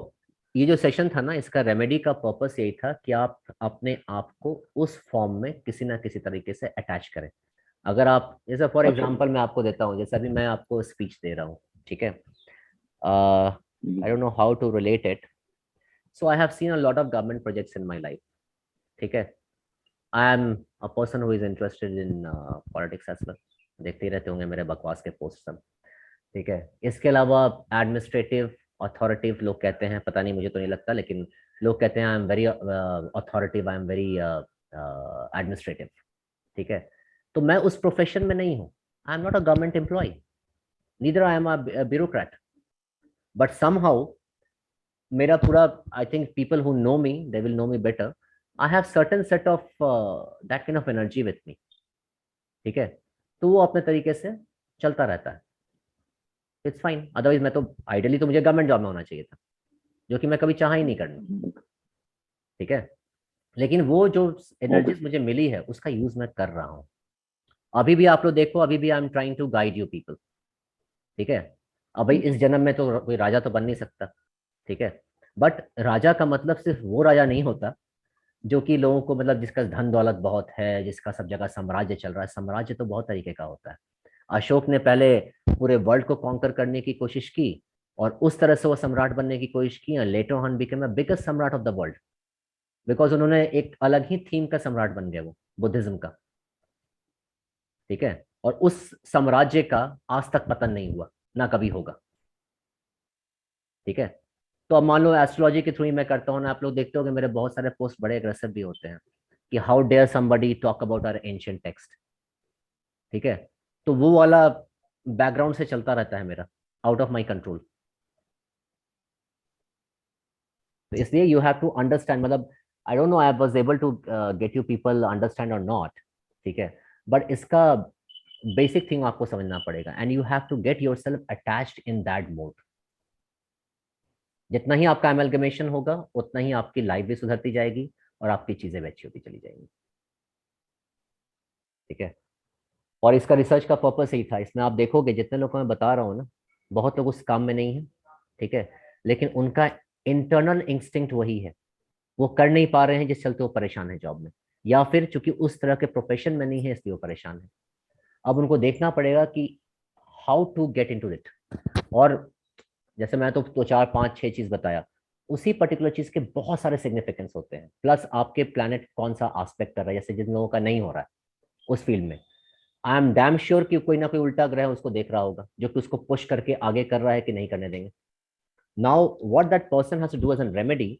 [SPEAKER 1] ये जो सेशन था ना, इसका रेमेडी का पर्पस यही था कि आप अपने आप को उस फॉर्म में किसी ना किसी तरीके से अटैच करें। अगर आप, जैसे फॉर
[SPEAKER 2] अच्छा।
[SPEAKER 1] एग्जांपल मैं आपको देता हूँ, जैसे अभी मैं आपको स्पीच दे रहा हूँ, ठीक है? I don't know how to relate it, so I have seen a lot of government projects in my life, ठीक है? I am a person who is interested in politics as well, देखते ही रहते होंगे मेरे बकवास के पोस्ट सब, ठीक है? इसके अलावा एडमिनिस्ट्रेटिव अथॉरिटिव लोग कहते हैं, पता नहीं, मुझे तो नहीं लगता, लेकिन लोग कहते हैं I am very authoritative, I am very administrative, ठीक है? तो मैं उस प्रोफेशन में नहीं हूँ, I am not a government employ, neither I am a bureaucrat, but somehow मेरा पूरा, I think people who know me, they will know me better, I have certain set of that kind of energy with me, ठीक है? तो वो अपने तरीके से चलता रहता है, इट्स फाइन। अदरवाइज मैं तो आइडियली तो मुझे गवर्नमेंट जॉब में होना चाहिए था, जो कि मैं कभी चाहा ही नहीं करना, ठीक है? लेकिन वो जो एनर्जीज मुझे मिली है उसका यूज मैं कर रहा हूँ। अभी भी आप लोग देखो, अभी भी I am trying to guide you people, ठीक है? अब भाई इस जन्म में तो कोई राजा तो बन नहीं सकता, ठीक है? बट राजा का मतलब सिर्फ वो राजा नहीं होता जो कि लोगों को, मतलब जिसका धन दौलत बहुत है, जिसका सब जगह साम्राज्य चल रहा है। साम्राज्य तो बहुत तरीके का होता है। अशोक ने पहले पूरे वर्ल्ड को कॉन्कर करने की कोशिश की और उस तरह से वो सम्राट बनने की कोशिश की, और later on became the biggest सम्राट ऑफ द वर्ल्ड, बिकॉज उन्होंने एक अलग ही थीम का सम्राट बन गया, वो बुद्धिज्म का, ठीक है? और उस साम्राज्य का आज तक पतन नहीं हुआ, ना कभी होगा, ठीक है? तो अब मान लो एस्ट्रोलॉजी के थ्रू ही मैं करता हूँ ना, आप लोग देखते हो कि मेरे बहुत सारे पोस्ट बड़े अग्रेसिव भी होते हैं कि how dare somebody talk about our ancient text, ठीक है? तो वो वाला बैकग्राउंड से चलता रहता है मेरा, आउट ऑफ माय कंट्रोल। तो इसलिए यू हैव टू अंडरस्टैंड, मतलब I don't know I was able to get you people understand और नॉट, ठीक है? बट इसका बेसिक थिंग आपको समझना पड़ेगा, and you have to get yourself attached in that mode. जितना ही आपका एमलगमेशन होगा उतना ही आपकी लाइफ भी सुधरती जाएगी और आपकी चीजें भी अच्छी होती चली जाएंगी, ठीक है? और इसका रिसर्च का पर्पस यही था। इसमें आप देखोगे जितने लोग को मैं बता रहा हूँ ना, बहुत लोग उस काम में नहीं है, ठीक है? लेकिन उनका इंटरनल इंस्टिंक्ट वही है, वो कर नहीं पा रहे हैं, जिस चलते वो परेशान है जॉब में, या फिर चूंकि उस तरह के प्रोफेशन में नहीं है इसलिए वो परेशान है। अब उनको देखना पड़ेगा कि how to get into it. और जैसे मैं तो 2 4 5 6 चीज बताया, उसी पर्टिकुलर चीज के बहुत सारे सिग्निफिकेंस होते हैं, प्लस आपके प्लैनेट कौन सा आस्पेक्ट कर रहा है। जैसे जिन लोगों का नहीं हो रहा है उस फील्ड में, आई एम डैम श्योर कि कोई ना कोई उल्टा ग्रह उसको देख रहा होगा जो कि उसको पुश करके आगे कर रहा है कि नहीं करने देंगे। Now what that person has to do as an remedy,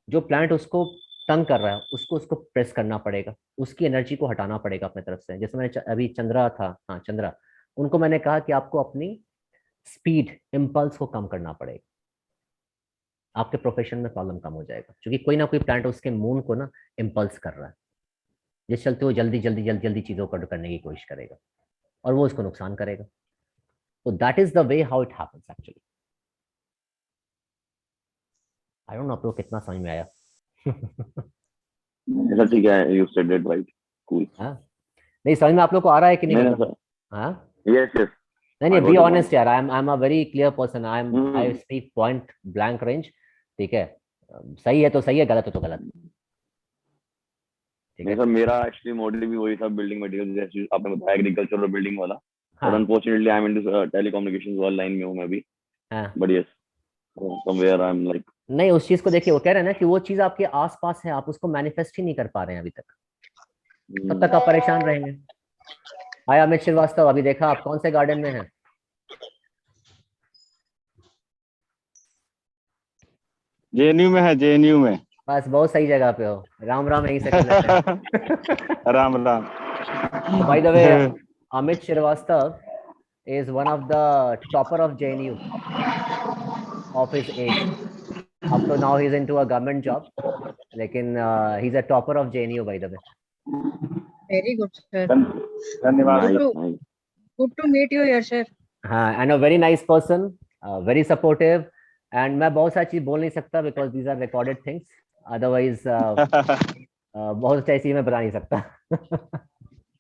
[SPEAKER 1] जो प्लैनेट उसको तंग कर रहा है उसको उसको प्रेस करना पड़ेगा, उसकी एनर्जी को हटाना पड़ेगा अपने तरफ से। जैसे मैंने अभी चंद्रा था, हाँ चंद्रा, उनको मैंने कहा कि आपको अपनी स्पीड इम्पल्स को कम करना पड़ेगा, आपके प्रोफेशन में प्रॉब्लम कम हो जाएगा, क्योंकि कोई ना कोई प्लैनेट उसके मून को ना इम्पल्स कर रहा है, जिस चलते वो जल्दी जल्दी जल्दी जल्दी चीजों को करने की कोशिश करेगा और वो उसको नुकसान करेगा। So that is the way how it happens actually. I don't know आप लोग कितना समझ में आया.
[SPEAKER 2] ऐसा ठीक है, you said it right. Cool.
[SPEAKER 1] हाँ, नहीं समझ में आप लोग को आ रहा है कि नहीं
[SPEAKER 2] नहीं
[SPEAKER 1] मतलब?
[SPEAKER 2] सर.
[SPEAKER 1] हाँ,
[SPEAKER 2] Yes, yes.
[SPEAKER 1] नहीं नहीं,
[SPEAKER 2] I
[SPEAKER 1] be
[SPEAKER 2] got your
[SPEAKER 1] honest यार. I'm a very clear person. I
[SPEAKER 2] Hmm.
[SPEAKER 1] speak point blank range. ठीक है, सही है तो सही है, गलत है तो गलत. ठीक
[SPEAKER 2] नहीं
[SPEAKER 1] है.
[SPEAKER 2] सर, मेरा एक्चुअली मोटिव भी वही था, बिल्डिंग मटेरियल, जैसे आपने बताया एग्रीकल्चर और बिल्डिंग वाला.
[SPEAKER 1] हाँ.
[SPEAKER 2] और unfortunately I am into telecommunications वाला लाइन में हूं मैं भी.
[SPEAKER 1] हाँ.
[SPEAKER 2] But yes, somewhere I am like.
[SPEAKER 1] नहीं, उस चीज को देखिए, वो कह रहे हैं ना कि वो चीज आपके आसपास है, आप उसको मैनिफेस्ट ही नहीं कर पा रहे हैं अभी तक. तब तक आप परेशान रहेंगे. हाय अमित श्रीवास्तव, अभी देखा आप कौन से गार्डन में हैं?
[SPEAKER 11] जेएनयू में है, जेएनयू में.
[SPEAKER 1] बस बहुत सही जगह पे हो. राम राम यहीं से कर लेते हैं.
[SPEAKER 11] Ram Ram.
[SPEAKER 1] By the way, Amit Shrivastava is one of the topper of JNU of his age. Up to now he's into a government job. लेकिन he's a topper of JNU by the way.
[SPEAKER 7] Very good, sir.
[SPEAKER 11] धन्यवाद.
[SPEAKER 7] Good to meet you here, sir.
[SPEAKER 1] हाँ, and a very nice person, very supportive. And मैं बहुत सारी चीज बोल नहीं सकता because these are recorded things. Otherwise, बहुत सारी चीज मैं बता नहीं सकता.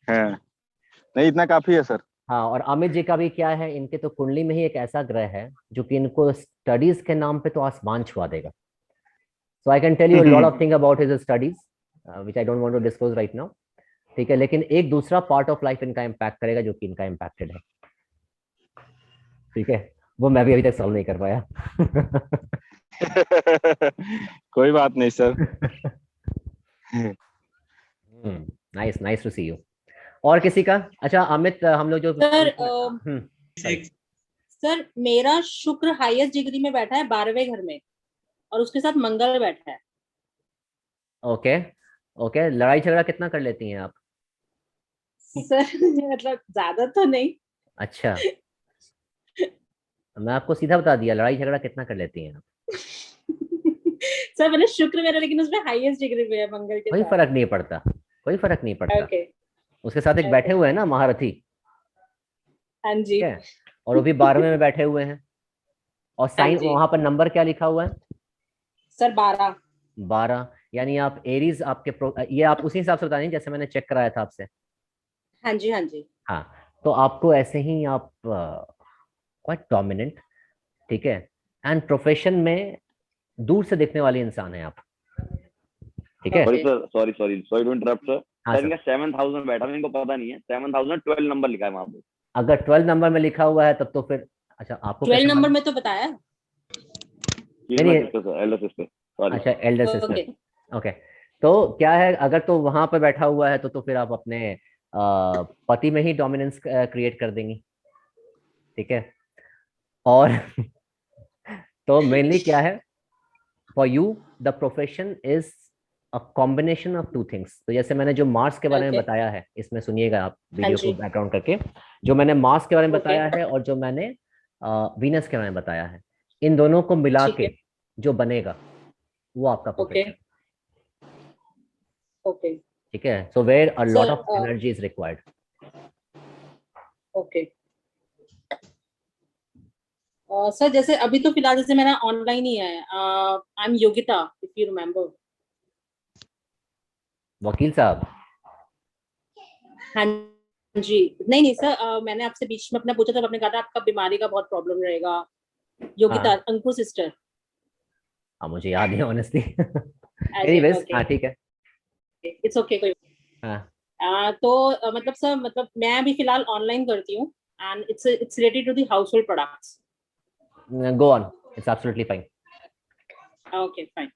[SPEAKER 11] नहीं, इतना काफी है सर.
[SPEAKER 1] हाँ, और अमित जी का भी क्या है, इनके तो कुंडली में ही एक ऐसा ग्रह है जो कि इनको स्टडीज के नाम पे तो आसमान छुआ देगा. So I can tell you lot of thing about his studies which I don't want to disclose right now. ठीक है, लेकिन एक दूसरा पार्ट ऑफ लाइफ इनका इम्पैक्ट करेगा जो कि इनका इम्पैक्टेड है. ठीक है, वो मैं भी अभी तक सॉल्व नहीं कर पाया.
[SPEAKER 11] कोई बात नहीं sir.
[SPEAKER 1] Nice, nice to see you. और किसी का? अच्छा अमित, हम लोग जो
[SPEAKER 12] सर मेरा शुक्र हाईएस्ट डिग्री में बैठा है 12वें घर में, और उसके साथ मंगल बैठा है.
[SPEAKER 1] Okay okay. लड़ाई झगड़ा कितना कर लेती हैं आप?
[SPEAKER 12] सर मतलब ज्यादा तो नहीं.
[SPEAKER 1] अच्छा, मैं आपको सीधा बता दिया, लड़ाई झगड़ा कितना कर लेती हैं आप?
[SPEAKER 12] सर मैंने शुक्र मेरा, लेकिन उसमें हाईएस्ट डिग्री में है मंगल के.
[SPEAKER 1] कोई फर्क नहीं पड़ता, कोई फर्क नहीं पड़ता.
[SPEAKER 12] ओके.
[SPEAKER 1] उसके साथ एक बैठे हुए हैं ना महारथी.
[SPEAKER 12] हाँ जी.
[SPEAKER 1] और वो भी 12वें में बैठे हुए हैं. और साइन वहां पर नंबर क्या लिखा हुआ है?
[SPEAKER 12] सर 12.
[SPEAKER 1] 12 यानी आप एरीज, आपके ये आप उसी हिसाब से बता दें जैसे मैंने चेक कराया था आपसे.
[SPEAKER 12] हाँ जी, हाँ जी.
[SPEAKER 1] हाँ, तो आपको ऐसे ही आप क्वाइट डोमिनेंट, ठीक है, एंड प्रोफेशन में दूर से देखने वाले इंसान हैं आप. ठीक है.
[SPEAKER 2] Sorry to interrupt sir. इनका 7000 बैठा है, इनको पता नहीं है 7012 नंबर लिखा है वहां पे.
[SPEAKER 1] अगर 12 नंबर में लिखा हुआ है तब तो फिर अच्छा आपको
[SPEAKER 12] 12 नंबर में तो बताया.
[SPEAKER 2] Elder sister.
[SPEAKER 1] अच्छा, एल्डर सिस्टर. ओके. तो क्या है, अगर तो वहां पे बैठा हुआ है तो फिर आप अपने पति में ही डोमिनेंस क्रिएट कर देंगी. ठीक है. और तो मेनली क्या है, for you the profession is a combination of two things. तो जैसे मैंने जो मार्स के बारे में बताया है, इसमें सुनिएगा आप वीडियो को बैकग्राउंड करके, जो मैंने मार्स के बारे में बताया है और जो मैंने वीनस के बारे में बताया है, इन दोनों को मिला के जो बनेगा वो आपका प्रोफेशन.
[SPEAKER 12] ओके.
[SPEAKER 1] ठीक है. So where a lot of energy is required.
[SPEAKER 12] Okay. Sir जैसे अभी तो फिलहाल जैसे मेरा ऑनलाइन ही है. I am Yogita, if you remember.
[SPEAKER 1] वकील साहब.
[SPEAKER 12] हाँ जी. नहीं सर, मैंने आपसे बीच में अपना पूछा था, आपने कहा था आपका बीमारी का बहुत प्रॉब्लम रहेगा. योगिता, अंकुर सिस्टर.
[SPEAKER 1] हाँ, मुझे याद नहीं ऑनेस्टली. एनीवेज, हाँ ठीक है.
[SPEAKER 12] It's okay. कोई. हाँ. तो मतलब सर, मतलब मैं अभी फिलहाल ऑनलाइन करती हूँ, and it's related to the household products.
[SPEAKER 1] Go on. It's absolutely fine.
[SPEAKER 12] Okay, fine.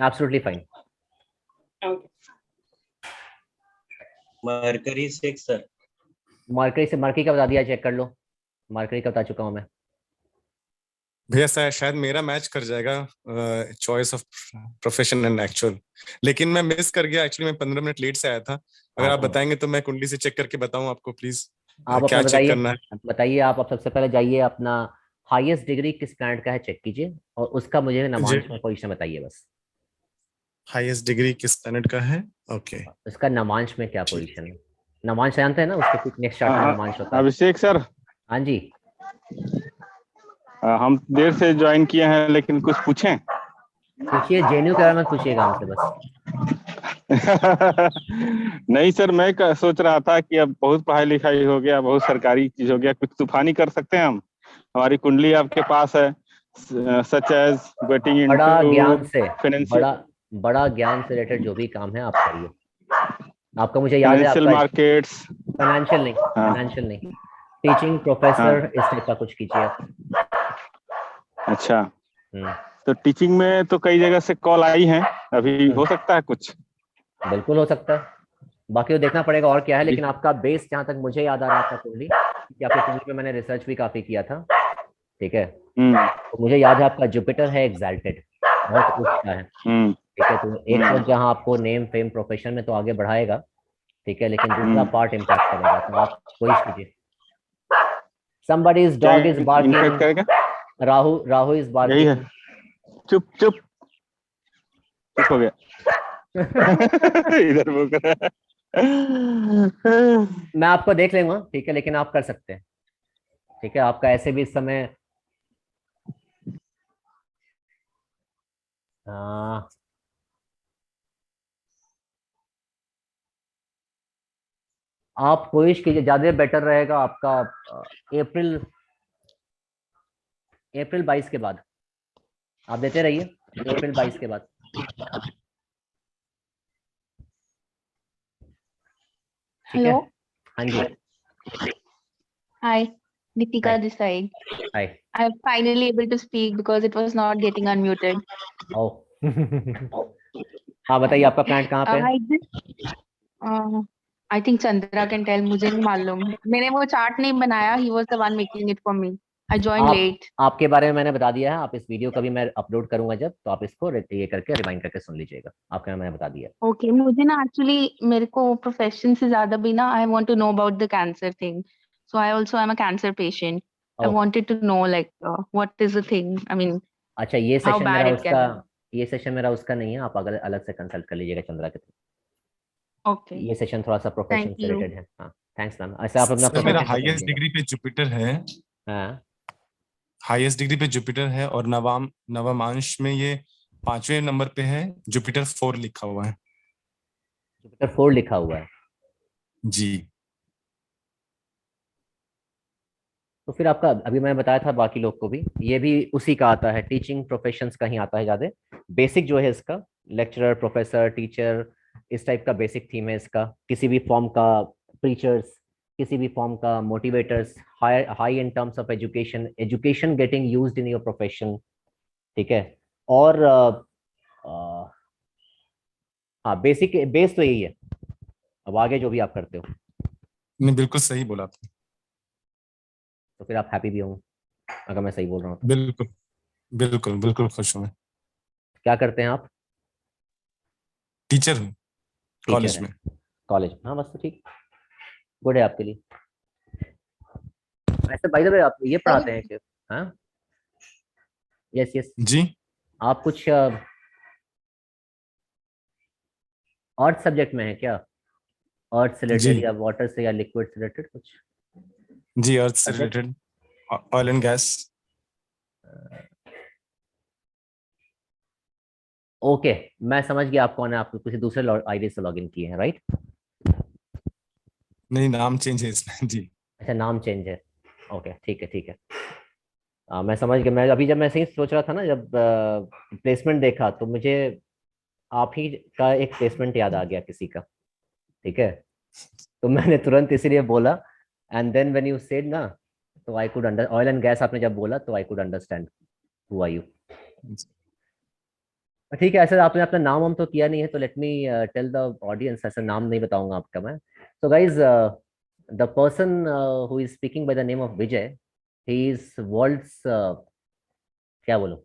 [SPEAKER 1] Absolutely fine.
[SPEAKER 12] Okay.
[SPEAKER 3] Mercury 6 sir.
[SPEAKER 1] Mercury से, मरकरी का बता दिया, चेक कर लो. मरकरी का बता चुका हूँ मैं.
[SPEAKER 13] भैया शायद मेरा मैच कर जाएगा choice of profession and actual, लेकिन मैं मिस कर गया. एक्चुअली मैं 15 मिनट लेट से आया था. अगर आप बताएंगे तो मैं कुंडली से चेक करके बताऊं आपको प्लीज.
[SPEAKER 1] आप
[SPEAKER 13] क्या चेक करना है
[SPEAKER 1] बताइए. आप सबसे पहले जाइए, अपना हाईएस्ट डिग्री किस प्लैनेट का है चेक कीजिए, और उसका मुझे नवांश में पोजीशन बताइए बस.
[SPEAKER 13] हाईएस्ट डिग्री किस प्लैनेट का है? ओके.
[SPEAKER 1] उसका नवांश में क्या पोजीशन है? नवांश जानते हैं ना, उसके कुछ नेक्स्ट चार्ट में नवांश होता है.
[SPEAKER 11] अभिषेक सर.
[SPEAKER 1] हाँ जी,
[SPEAKER 11] हम देर से ज्वाइन किए हैं, लेकिन कुछ पूछें?
[SPEAKER 1] पूछिए, जेएनयू के बारे में पूछिएगा हमसे बस।
[SPEAKER 11] नहीं सर, मैं सोच रहा था कि अब बहुत पढ़ाई लिखाई हो गया, बहुत सरकारी चीज हो गया, कुछ तूफानी कर सकते हैं हम। हमारी कुंडली आपके पास है, सच एज गेटिंग
[SPEAKER 1] बड़ा ज्ञान
[SPEAKER 11] इनटू
[SPEAKER 1] से,
[SPEAKER 11] फाइनेंशियल
[SPEAKER 1] बड़ा ज्ञान से रिलेटेड जो भी काम है आप करिए। आपका मुझे याद है
[SPEAKER 11] फाइनेंशियल
[SPEAKER 1] आपका
[SPEAKER 11] मार्केट्स।
[SPEAKER 1] फाइनेंशियल नहीं,
[SPEAKER 11] हाँ
[SPEAKER 1] फाइनेंशियल नहीं, टीचिंग प्रोफेसर इस टाइप का कुछ कीजिए आप।
[SPEAKER 11] अच्छा,
[SPEAKER 1] हम्म,
[SPEAKER 11] तो टीचिंग में तो कई जगह से कॉल आई हैं, अभी हो सकता है कुछ?
[SPEAKER 1] बिल्कुल हो सकता है, बाकी वो देखना पड़ेगा और क्या है, लेकिन आपका बेस जहाँ तक मुझे याद आ रहा था कुंडली, कि आपकी कुंडली पे मैंने रिसर्च भी काफी किया था, ठीक है, तो मुझे याद है आपका जुपिटर है एक्सैल्टेड, बहुत उच्च का है, ठीक है, तो एक तो जहाँ आपको नेम फेम प्रोफेशन में तो आगे बढ़ाएगा, ठीक है, लेकिन दूसरा पार्ट इम्पैक्ट करेगा, तो आप कोशिश कीजिए। somebody's dog is
[SPEAKER 11] impact
[SPEAKER 1] barking,
[SPEAKER 11] करेगा?
[SPEAKER 1] राहु is
[SPEAKER 11] यही है।
[SPEAKER 1] barking।
[SPEAKER 11] चुप चुप चुप हो गया। इधर वो कर रहा है।
[SPEAKER 1] मैं आपको देख लूंगा, ठीक है, लेकिन आप कर सकते हैं, ठीक है, आपका ऐसे भी इस समय आप कोशिश कीजिए, ज्यादा बेटर रहेगा आपका अप्रैल 22 के बाद आप देते रहिए, अप्रैल 22 के बाद। ठीक है,
[SPEAKER 9] हेलो,
[SPEAKER 1] हाँ जी,
[SPEAKER 9] hi, Deepika
[SPEAKER 1] Hi.
[SPEAKER 9] this side.
[SPEAKER 1] Hi.
[SPEAKER 9] I'm finally able to speak because it was not getting unmuted.
[SPEAKER 1] ओ हाँ बताइए, आपका प्लांट कहाँ पे है?
[SPEAKER 9] I think Chandra can tell, मुझे नहीं मालूम, मैंने वो चार्ट नहीं बनाया, he was the one making it for me. I joined late.
[SPEAKER 1] आपके बारे में मैंने बता दिया है, आप इस वीडियो का भी मैं अपलोड करूंगा जब, तो आप इसको ये करके रिवाइंड करके सुन लीजिएगा, आपके मैंने बता दिया।
[SPEAKER 9] Okay, मुझे ना actually मेरे को प्रोफेशन से ज्यादा भी ना I want to know about the cancer thing. So I also am a cancer patient. I wanted to know like what is the thing? I mean,
[SPEAKER 1] अच्छा, ये
[SPEAKER 9] how
[SPEAKER 1] सेशन
[SPEAKER 9] bad
[SPEAKER 1] मेरा
[SPEAKER 9] it can
[SPEAKER 1] उसका,
[SPEAKER 9] be.
[SPEAKER 1] ये session मेरा उसका नहीं है, आप अगर अलग से कंसल्ट कर लीजिएगा चंद्रा के थ्रू।
[SPEAKER 9] Okay.
[SPEAKER 1] ये सेशन थोड़ा सा प्रोफेशन
[SPEAKER 9] Thank
[SPEAKER 1] से
[SPEAKER 9] you.
[SPEAKER 1] रिलेटेड है। हाँ, थैंक्स मैम। ऐसे आप अपना
[SPEAKER 13] सर मेरा
[SPEAKER 1] प्रोफेशन
[SPEAKER 13] हाईएस्ट डिग्री पे जुपिटर है,
[SPEAKER 1] हाँ,
[SPEAKER 13] हाईएस्ट डिग्री पे जुपिटर है, और नवमांश में ये 5वें नंबर पे है, जुपिटर 4 लिखा हुआ है।
[SPEAKER 1] जुपिटर 4 लिखा हुआ है
[SPEAKER 13] जी।
[SPEAKER 1] तो फिर आपका, अभी मैंने बताया था बाकी लोग को भी, ये भी उसी का आता है, टीचिंग प्रोफेशंस का ही आता है ज्यादा, बेसिक जो है इसका, लेक्चरर, प्रोफेसर, टीचर, इस टाइप का बेसिक थीम है इसका, किसी भी फॉर्म का प्रीचर्स, किसी भी फॉर्म का motivators, high in terms of education, education getting used in your profession, ठीक है, और हाँ, बेसिक बेस तो यही है, अब आगे जो भी आप करते हो।
[SPEAKER 13] नहीं, बिल्कुल सही बोला आपने।
[SPEAKER 1] तो फिर आप हैप्पी भी होंगे अगर मैं सही बोल रहा हूँ तो।
[SPEAKER 13] बिल्कुल बिल्कुल बिल्कुल खुश हूँ मैं।
[SPEAKER 1] क्या करते हैं आप?
[SPEAKER 13] टीचर हूँ कॉलेज में।
[SPEAKER 1] कॉलेज, हाँ बस, तो ठीक, गुड है आपके लिए। ऐसे बाय द वे आप ये पढ़ाते हैं कि, हाँ, यस यस
[SPEAKER 13] जी,
[SPEAKER 1] आप कुछ अर्थ सब्जेक्ट में है क्या? अर्थ से रिलेटेड
[SPEAKER 13] जी
[SPEAKER 1] या वाटर से या लिक्विड से रिलेटेड कुछ?
[SPEAKER 13] जी, अर्थ से
[SPEAKER 1] Subject?
[SPEAKER 13] Related, oil and gas.
[SPEAKER 1] Okay, मैं समझ गया आप कौन है, आप किसी दूसरे आईडी से लॉगिन किए हैं, राइट?
[SPEAKER 13] नहीं, नाम चेंज है इसमें। जी,
[SPEAKER 1] अच्छा, नाम चेंज है, ओके, ठीक है ठीक है। मैं समझ गया। मैं अभी जब मैं सही सोच रहा था ना, जब प्लेसमेंट देखा तो मुझे आप ही का एक प्लेसमेंट याद आ गया किसी का, ठीक है, तो मैंने तुरंत इसीलिए बोला, and then when you said ना, तो I could under, oil and gas आपने जब बोला तो I could understand who are you. ठीक है, ऐसे आपने अपना नाम हम तो किया नहीं है, तो let me tell the audience, ऐसा नाम नहीं बताऊंगा आपका मैं। So guys, the person who is speaking by the name of Vijay, he is world's, क्या बोलो,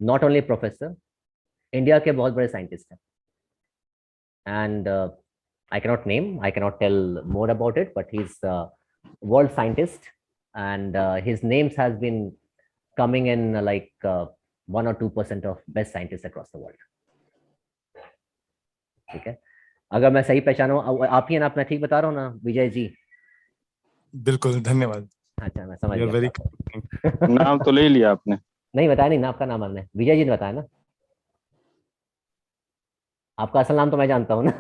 [SPEAKER 1] नॉट ओनली प्रोफेसर, इंडिया के बहुत बड़े साइंटिस्ट हैं, and I cannot name, I cannot tell more about it, but he's a world scientist, and his names has been coming in like 1 or 2% of best scientists across the world. ठीक है, अगर मैं सही पहचाना हूँ, आप ही हैं ना, मैं ठीक बता रहा हूँ ना विजय जी?
[SPEAKER 13] बिल्कुल, धन्यवाद।
[SPEAKER 1] अच्छा मैं समझ
[SPEAKER 13] यू आर
[SPEAKER 1] गया।
[SPEAKER 13] वेरी
[SPEAKER 11] नाम तो ले लिया आपने।
[SPEAKER 1] नहीं बताया नहीं ना आपका नाम हमने, विजय जी ने बताया ना। आपका असल नाम तो मैं जानता हूँ ना।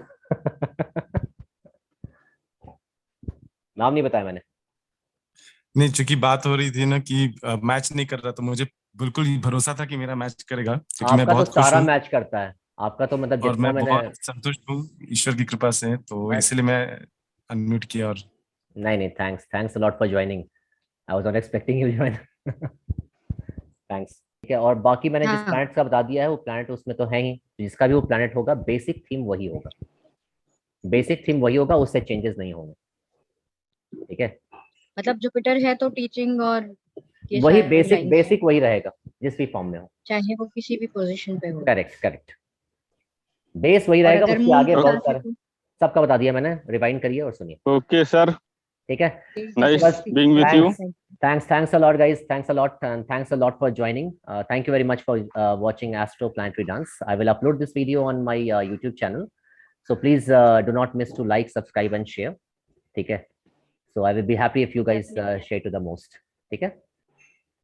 [SPEAKER 1] नाम नहीं बताया मैंने।
[SPEAKER 13] नहीं, चूंकि बात हो रही थी ना कि मैच नहीं कर रहा, तो मुझे बिल्कुल ही भरोसा था कि मेरा मैच करेगा, क्योंकि मैं
[SPEAKER 1] आपका तो
[SPEAKER 13] बहुत खुश
[SPEAKER 1] सारा
[SPEAKER 13] हूँ
[SPEAKER 1] मैच करता है, आपका तो मतलब
[SPEAKER 13] और
[SPEAKER 1] जितना
[SPEAKER 13] मैं
[SPEAKER 1] मैंने।
[SPEAKER 13] बहुत संतुष्ट हूँ ईश्वर की कृपा से, तो इसलिए मैं अनम्यूट किया। और
[SPEAKER 1] नहीं नहीं, thanks a lot for joining, I was not expecting you join. Thanks. ठीक है, और बाकी मैंने जिस
[SPEAKER 7] हाँ
[SPEAKER 1] प्लैनेट का बता दिया है वो प्लैनेट उसमें तो है ही, जिसका भी वो प्लैनेट होगा बेसिक थीम वही होगा, बेसिक थीम वही होगा, उससे चेंजेस नहीं होंगे। ठीक है,
[SPEAKER 7] मतलब जुपिटर है तो टीचिंग और ये
[SPEAKER 1] वही
[SPEAKER 7] सारी
[SPEAKER 1] बेसिक
[SPEAKER 7] लाइंस,
[SPEAKER 1] बेसिक वही रहेगा जिस भी फॉर्म में हो।
[SPEAKER 7] चाहे वो किसी भी पोजीशन पे हो।
[SPEAKER 1] करेक्ट करेक्ट, बेस वही
[SPEAKER 7] और
[SPEAKER 1] रहेगा,
[SPEAKER 7] अगर
[SPEAKER 1] उसके
[SPEAKER 7] मून
[SPEAKER 1] आगे
[SPEAKER 7] के
[SPEAKER 1] बहुत
[SPEAKER 7] साथ है
[SPEAKER 1] सारे
[SPEAKER 7] तो
[SPEAKER 1] सबका बता दिया मैंने, रिवाइंड करिए और सुनिए।
[SPEAKER 11] ओके सर,
[SPEAKER 1] ठीक है,
[SPEAKER 11] नाइस
[SPEAKER 1] बस
[SPEAKER 11] being with you.
[SPEAKER 1] thanks a lot guys, thanks a lot, and thanks a lot for joining. Thank you very much for watching Astro Planetary Dance. I will upload this video on my YouTube channel, so please do not miss to like, subscribe and share. ठीक है, so I will be happy if you guys share to the most. ठीक है।